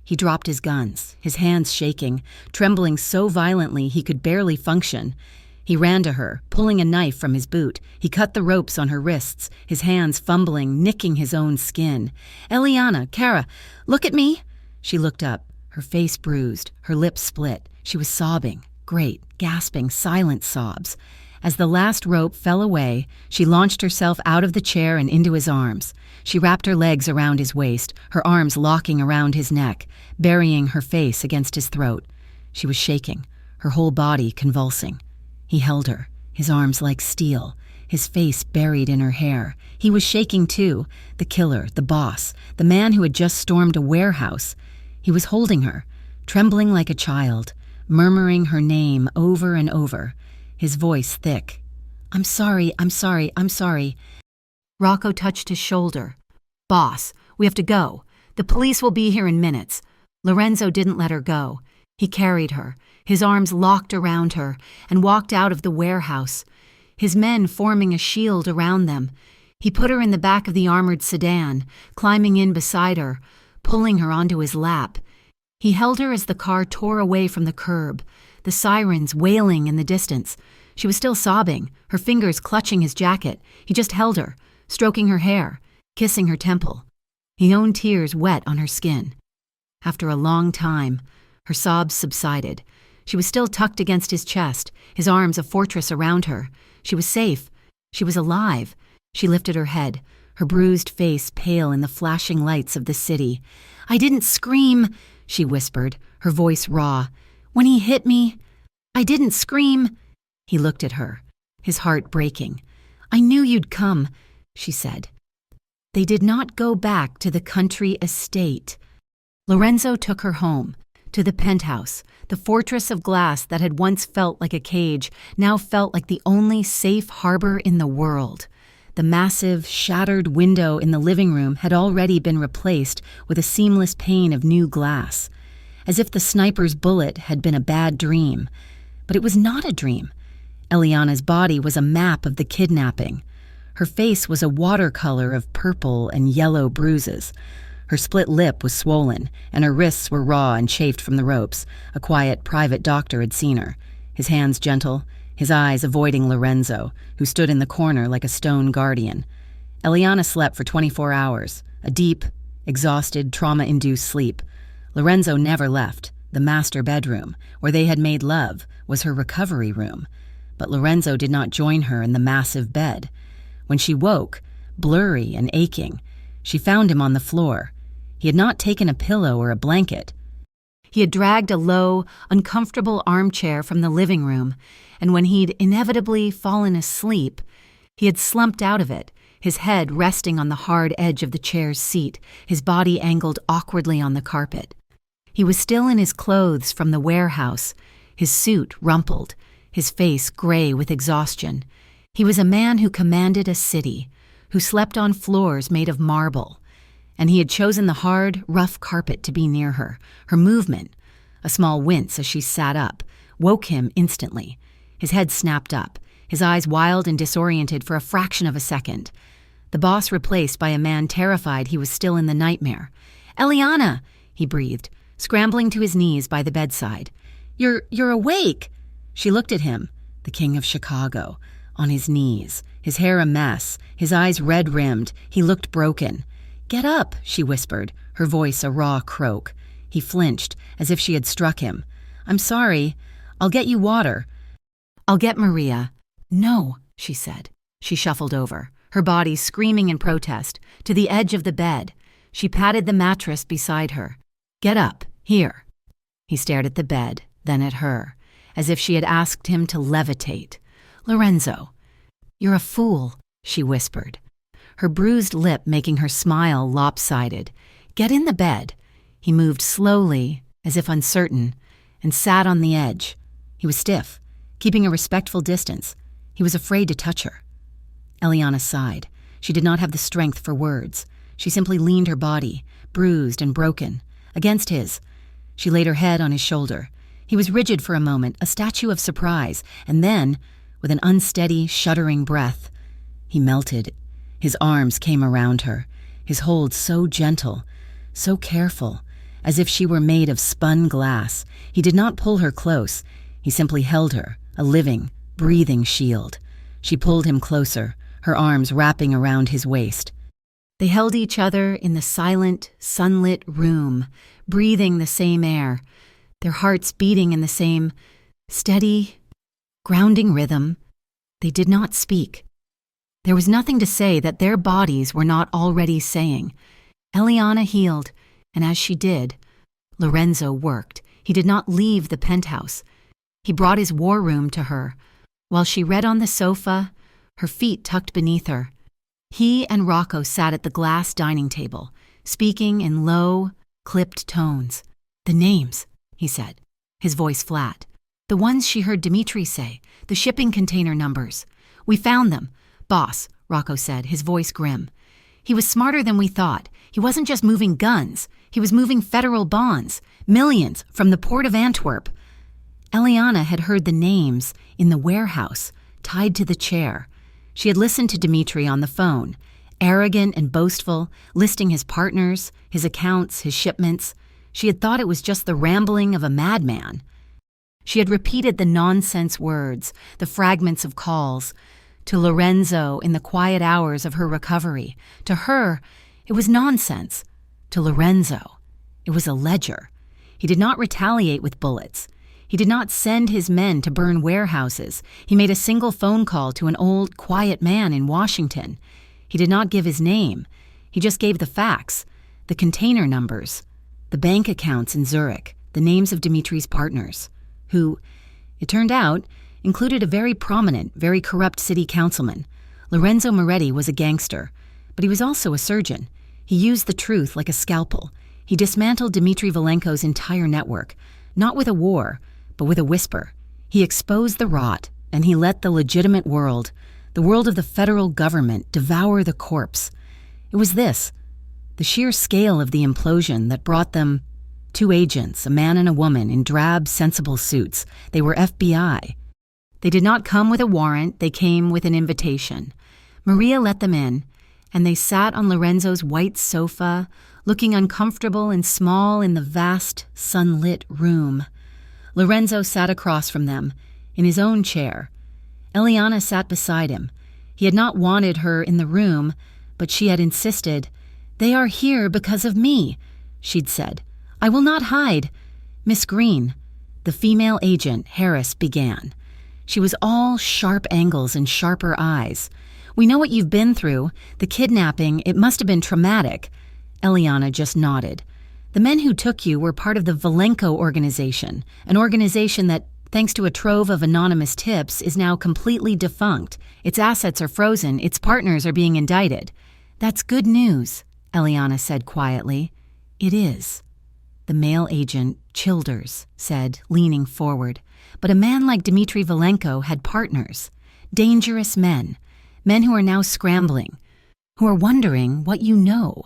He dropped his guns, his hands shaking, trembling so violently he could barely function. He ran to her, pulling a knife from his boot. He cut the ropes on her wrists, his hands fumbling, nicking his own skin. "Eliana, Kara, look at me!" She looked up, her face bruised, her lips split. She was sobbing, great, gasping, silent sobs. As the last rope fell away, she launched herself out of the chair and into his arms. She wrapped her legs around his waist, her arms locking around his neck, burying her face against his throat. She was shaking, her whole body convulsing. He held her, his arms like steel, his face buried in her hair. He was shaking too, the killer, the boss, the man who had just stormed a warehouse. He was holding her, trembling like a child, murmuring her name over and over, his voice thick. "I'm sorry, I'm sorry, I'm sorry." Rocco touched his shoulder. "Boss, we have to go. The police will be here in minutes." Lorenzo didn't let her go. He carried her, his arms locked around her, and walked out of the warehouse, his men forming a shield around them. He put her in the back of the armored sedan, climbing in beside her, pulling her onto his lap. He held her as the car tore away from the curb, the sirens wailing in the distance. She was still sobbing, her fingers clutching his jacket. He just held her, stroking her hair, kissing her temple. He owned tears wet on her skin. After a long time, her sobs subsided. She was still tucked against his chest, his arms a fortress around her. She was safe. She was alive. She lifted her head, her bruised face pale in the flashing lights of the city. "I didn't scream," she whispered, her voice raw. "When he hit me, I didn't scream." He looked at her, his heart breaking. "I knew you'd come," she said. They did not go back to the country estate. Lorenzo took her home, to the penthouse, the fortress of glass that had once felt like a cage, now felt like the only safe harbor in the world. The massive, shattered window in the living room had already been replaced with a seamless pane of new glass, as if the sniper's bullet had been a bad dream. But it was not a dream. Eliana's body was a map of the kidnapping. Her face was a watercolor of purple and yellow bruises. Her split lip was swollen, and her wrists were raw and chafed from the ropes. A quiet, private doctor had seen her, his hands gentle, his eyes avoiding Lorenzo, who stood in the corner like a stone guardian. Eliana slept for 24 hours, a deep, exhausted, trauma-induced sleep. Lorenzo never left. The master bedroom, where they had made love, was her recovery room. But Lorenzo did not join her in the massive bed. When she woke, blurry and aching, she found him on the floor. He had not taken a pillow or a blanket. He had dragged a low, uncomfortable armchair from the living room, and when he'd inevitably fallen asleep, he had slumped out of it, his head resting on the hard edge of the chair's seat, his body angled awkwardly on the carpet. He was still in his clothes from the warehouse, his suit rumpled, his face gray with exhaustion. He was a man who commanded a city, who slept on floors made of marble, and he had chosen the hard, rough carpet to be near her. Her movement, a small wince as she sat up, woke him instantly. His head snapped up, his eyes wild and disoriented for a fraction of a second. The boss replaced by a man terrified he was still in the nightmare. "Eliana," he breathed, scrambling to his knees by the bedside. You're awake." She looked at him, the king of Chicago, on his knees, his hair a mess, his eyes red-rimmed. He looked broken. "Get up," she whispered, her voice a raw croak. He flinched, as if she had struck him. "I'm sorry. I'll get you water." "I'll get Maria." "No," she said. She shuffled over, her body screaming in protest, to the edge of the bed. She patted the mattress beside her. "Get up, here." He stared at the bed, then at her, as if she had asked him to levitate. "Lorenzo." "You're a fool," she whispered, her bruised lip making her smile lopsided. "Get in the bed." He moved slowly, as if uncertain, and sat on the edge. He was stiff, keeping a respectful distance. He was afraid to touch her. Eliana sighed. She did not have the strength for words. She simply leaned her body, bruised and broken, against his. She laid her head on his shoulder. He was rigid for a moment, a statue of surprise, and then, with an unsteady, shuddering breath, he melted. His arms came around her, his hold so gentle, so careful, as if she were made of spun glass. He did not pull her close. He simply held her, a living, breathing shield. She pulled him closer, her arms wrapping around his waist. They held each other in the silent, sunlit room, breathing the same air, their hearts beating in the same steady, grounding rhythm. They did not speak. There was nothing to say that their bodies were not already saying. Eliana healed, and as she did, Lorenzo worked. He did not leave the penthouse. He brought his war room to her, while she read on the sofa, her feet tucked beneath her. He and Rocco sat at the glass dining table, speaking in low, clipped tones. "The names," he said, his voice flat. "The ones she heard Dimitri say, the shipping container numbers. We found them." "Boss," Rocco said, his voice grim. "He was smarter than we thought. He wasn't just moving guns. He was moving federal bonds. Millions from the port of Antwerp." Eliana had heard the names in the warehouse, tied to the chair. She had listened to Dimitri on the phone, arrogant and boastful, listing his partners, his accounts, his shipments. She had thought it was just the rambling of a madman. She had repeated the nonsense words, the fragments of calls, to Lorenzo in the quiet hours of her recovery. To her, it was nonsense. To Lorenzo, it was a ledger. He did not retaliate with bullets. He did not send his men to burn warehouses. He made a single phone call to an old, quiet man in Washington. He did not give his name. He just gave the facts, the container numbers, the bank accounts in Zurich, the names of Dimitri's partners, who, it turned out, included a very prominent, very corrupt city councilman. Lorenzo Moretti was a gangster, but he was also a surgeon. He used the truth like a scalpel. He dismantled Dmitri Valenko's entire network, not with a war, but with a whisper. He exposed the rot, and he let the legitimate world, the world of the federal government, devour the corpse. It was this, the sheer scale of the implosion, that brought them two agents, a man and a woman, in drab, sensible suits. They were FBI. They did not come with a warrant, they came with an invitation. Maria let them in, and they sat on Lorenzo's white sofa, looking uncomfortable and small in the vast, sunlit room. Lorenzo sat across from them, in his own chair. Eliana sat beside him. He had not wanted her in the room, but she had insisted. "They are here because of me," she'd said. "I will not hide." "Miss Green," the female agent, Harris, began. She was all sharp angles and sharper eyes. "We know what you've been through. The kidnapping, it must have been traumatic." Eliana just nodded. "The men who took you were part of the Valenko organization, an organization that, thanks to a trove of anonymous tips, is now completely defunct. Its assets are frozen, its partners are being indicted." "That's good news," Eliana said quietly. "It is," the male agent, Childers, said, leaning forward. "But a man like Dmitry Valenko had partners, dangerous men who are now scrambling, who are wondering what you know,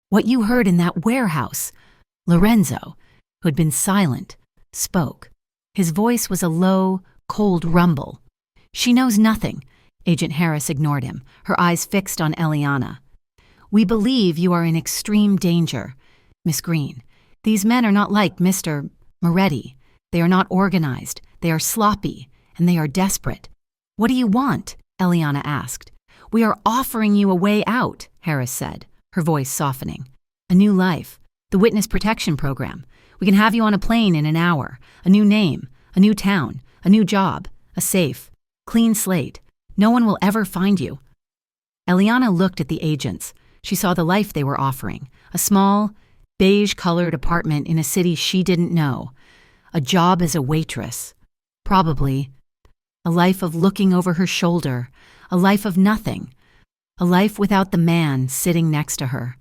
what you heard in that warehouse." Lorenzo, who had been silent, spoke. His voice was a low, cold rumble. "She knows nothing." Agent Harris ignored him, her eyes fixed on Eliana. "We believe you are in extreme danger, Miss Green. These men are not like Mr. Moretti. They are not organized, they are sloppy, and they are desperate." "What do you want?" Eliana asked. "We are offering you a way out," Harris said, her voice softening. "A new life, the Witness Protection Program. We can have you on a plane in an hour, a new name, a new town, a new job, a safe, clean slate. No one will ever find you." Eliana looked at the agents. She saw the life they were offering, a small, beige-colored apartment in a city she didn't know, a job as a waitress, probably, a life of looking over her shoulder, a life of nothing, a life without the man sitting next to her.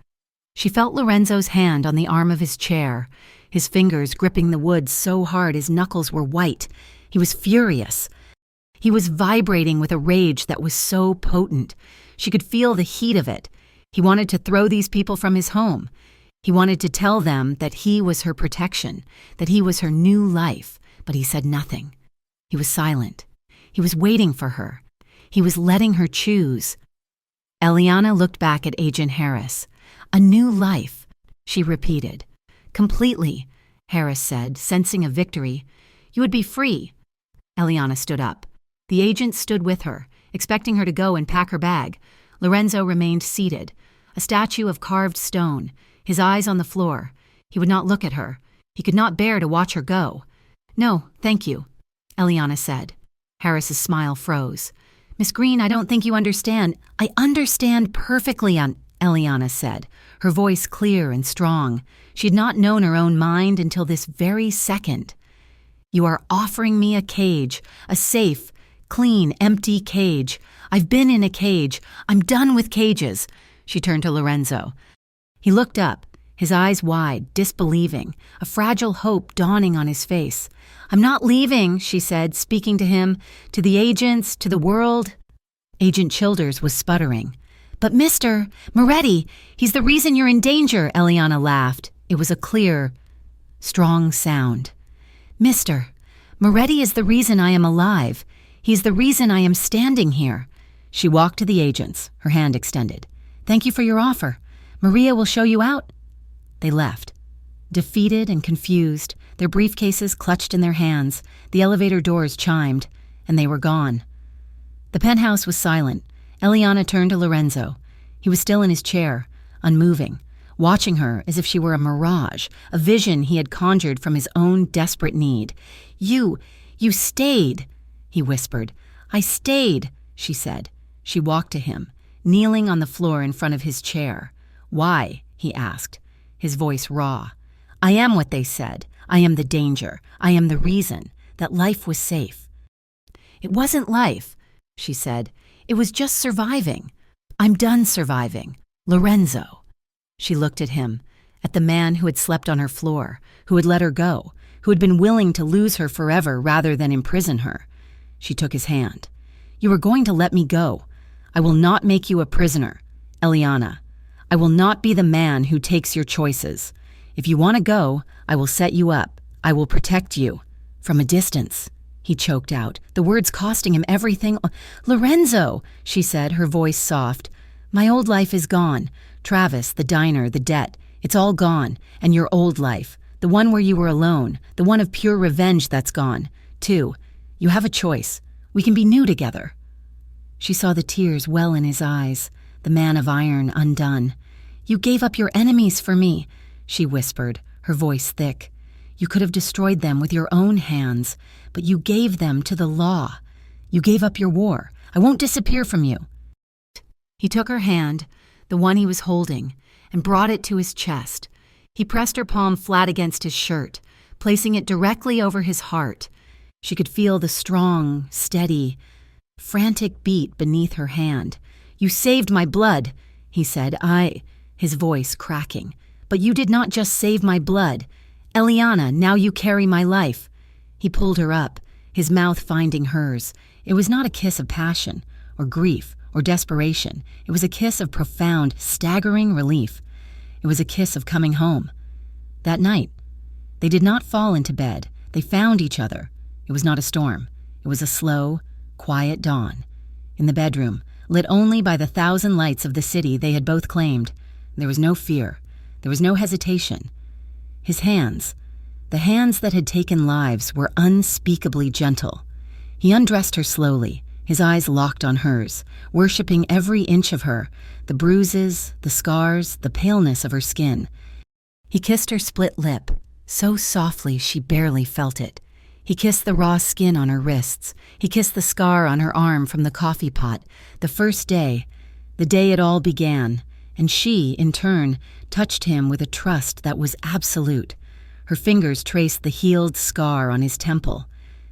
She felt Lorenzo's hand on the arm of his chair, his fingers gripping the wood so hard his knuckles were white. He was furious. He was vibrating with a rage that was so potent. She could feel the heat of it. He wanted to throw these people from his home. He wanted to tell them that he was her protection, that he was her new life, but he said nothing. He was silent. He was waiting for her. He was letting her choose. Eliana looked back at Agent Harris. "A new life," she repeated. "Completely," Harris said, sensing a victory. "You would be free." Eliana stood up. The agent stood with her, expecting her to go and pack her bag. Lorenzo remained seated, a statue of carved stone, his eyes on the floor. He would not look at her. He could not bear to watch her go. "No, thank you," Eliana said. Harris's smile froze. "Miss Green, I don't think you understand." "I understand perfectly," Eliana said, her voice clear and strong. She had not known her own mind until this very second. "You are offering me a cage, a safe, clean, empty cage. I've been in a cage. I'm done with cages." She turned to Lorenzo. He looked up, his eyes wide, disbelieving, a fragile hope dawning on his face. "I'm not leaving," she said, speaking to him, to the agents, to the world. Agent Childers was sputtering. "But Mr. Moretti, he's the reason you're in danger," Eliana laughed. It was a clear, strong sound. "Mr. Moretti is the reason I am alive. He's the reason I am standing here." She walked to the agents, her hand extended. "Thank you for your offer. Maria will show you out." They left. Defeated and confused, their briefcases clutched in their hands, the elevator doors chimed, and they were gone. The penthouse was silent. Eliana turned to Lorenzo. He was still in his chair, unmoving, watching her as if she were a mirage, a vision he had conjured from his own desperate need. You stayed," he whispered. "I stayed," she said. She walked to him, kneeling on the floor in front of his chair. "Why?" he asked, his voice raw. "I am what they said. I am the danger. I am the reason that life was safe." "It wasn't life," she said. "It was just surviving. I'm done surviving. Lorenzo." She looked at him, at the man who had slept on her floor, who had let her go, who had been willing to lose her forever rather than imprison her. She took his hand. "You are going to let me go. I will not make you a prisoner. Eliana, I will not be the man who takes your choices. If you want to go, I will set you up. I will protect you. From a distance." He choked out, the words costing him everything. "Lorenzo," she said, her voice soft. "My old life is gone. Travis, the diner, the debt. It's all gone, and your old life, the one where you were alone, the one of pure revenge, that's gone. Too, you have a choice. We can be new together." She saw the tears well in his eyes, the man of iron undone. "You gave up your enemies for me," she whispered, her voice thick. "You could have destroyed them with your own hands, but you gave them to the law. You gave up your war. I won't disappear from you." He took her hand, the one he was holding, and brought it to his chest. He pressed her palm flat against his shirt, placing it directly over his heart. She could feel the strong, steady, frantic beat beneath her hand. "You saved my blood," he said, his voice cracking. "But you did not just save my blood. Eliana, now you carry my life." He pulled her up, his mouth finding hers. It was not a kiss of passion, or grief, or desperation. It was a kiss of profound, staggering relief. It was a kiss of coming home. That night, they did not fall into bed. They found each other. It was not a storm. It was a slow, quiet dawn. In the bedroom, lit only by the 1,000 lights of the city they had both claimed, there was no fear. There was no hesitation. His hands, the hands that had taken lives, were unspeakably gentle. He undressed her slowly, his eyes locked on hers, worshipping every inch of her, the bruises, the scars, the paleness of her skin. He kissed her split lip, so softly she barely felt it. He kissed the raw skin on her wrists. He kissed the scar on her arm from the coffee pot, the first day, the day it all began, and she, in turn, touched him with a trust that was absolute. Her fingers traced the healed scar on his temple,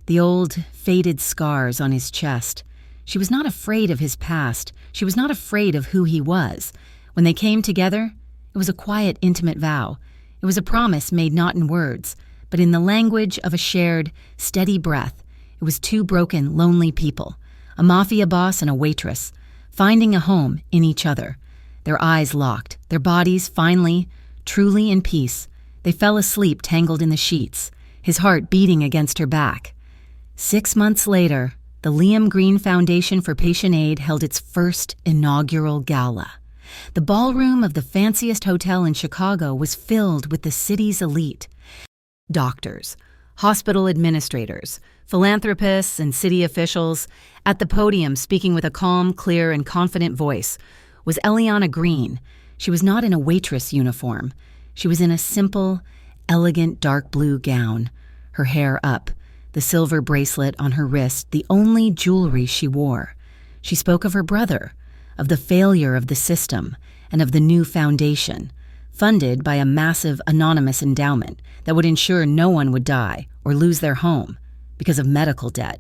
the old, faded scars on his chest. She was not afraid of his past. She was not afraid of who he was. When they came together, it was a quiet, intimate vow. It was a promise made not in words, but in the language of a shared, steady breath. It was two broken, lonely people, a mafia boss and a waitress, finding a home in each other. Their eyes locked, their bodies finally, truly in peace. They fell asleep tangled in the sheets, his heart beating against her back. 6 months later, the Liam Green Foundation for Patient Aid held its first inaugural gala. The ballroom of the fanciest hotel in Chicago was filled with the city's elite. Doctors, hospital administrators, philanthropists, and city officials. At the podium, speaking with a calm, clear, and confident voice, was Eliana Green. She was not in a waitress uniform. She was in a simple, elegant dark blue gown, her hair up, the silver bracelet on her wrist the only jewelry she wore. She spoke of her brother, of the failure of the system, and of the new foundation, funded by a massive anonymous endowment that would ensure no one would die or lose their home because of medical debt.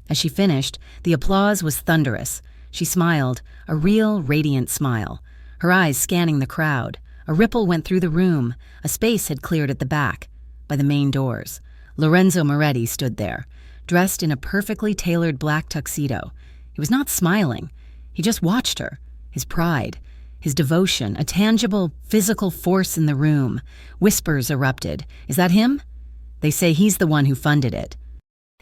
As she finished, the applause was thunderous. She smiled, a real, radiant smile, her eyes scanning the crowd. A ripple went through the room. A space had cleared at the back, by the main doors. Lorenzo Moretti stood there, dressed in a perfectly tailored black tuxedo. He was not smiling. He just watched her, his pride, his devotion, a tangible, physical force in the room. Whispers erupted. "Is that him?" "They say he's the one who funded it."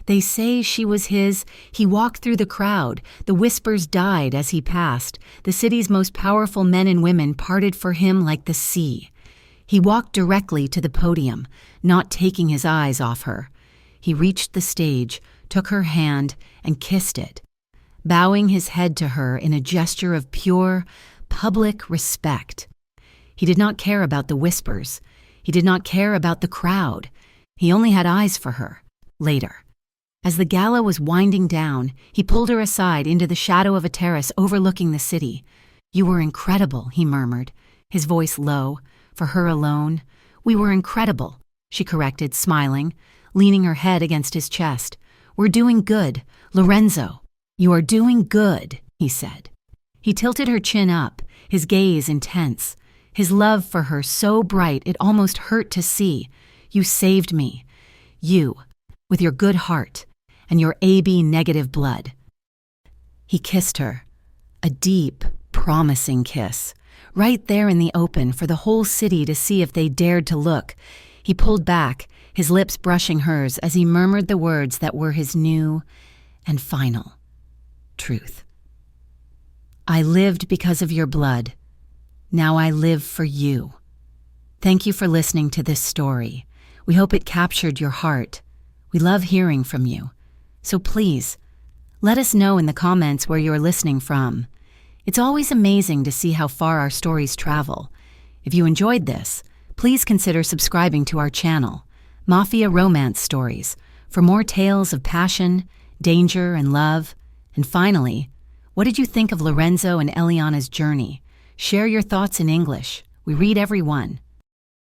"They say she was his." He walked through the crowd. The whispers died as he passed. The city's most powerful men and women parted for him like the sea. He walked directly to the podium, not taking his eyes off her. He reached the stage, took her hand, and kissed it, bowing his head to her in a gesture of pure, public respect. He did not care about the whispers. He did not care about the crowd. He only had eyes for her. Later, as the gala was winding down, he pulled her aside into the shadow of a terrace overlooking the city. "You were incredible," he murmured, his voice low, for her alone. "We were incredible," she corrected, smiling, leaning her head against his chest. "We're doing good, Lorenzo. You are doing good," he said. He tilted her chin up, his gaze intense, his love for her so bright it almost hurt to see. "You saved me. You, with your good heart and your AB negative blood." He kissed her, a deep, promising kiss, right there in the open for the whole city to see if they dared to look. He pulled back, his lips brushing hers as he murmured the words that were his new and final truth. "I lived because of your blood. Now I live for you." Thank you for listening to this story. We hope it captured your heart. We love hearing from you. So please, let us know in the comments where you're listening from. It's always amazing to see how far our stories travel. If you enjoyed this, please consider subscribing to our channel, Mafia Romance Stories, for more tales of passion, danger, and love. And finally, what did you think of Lorenzo and Eliana's journey? Share your thoughts in English. We read every one.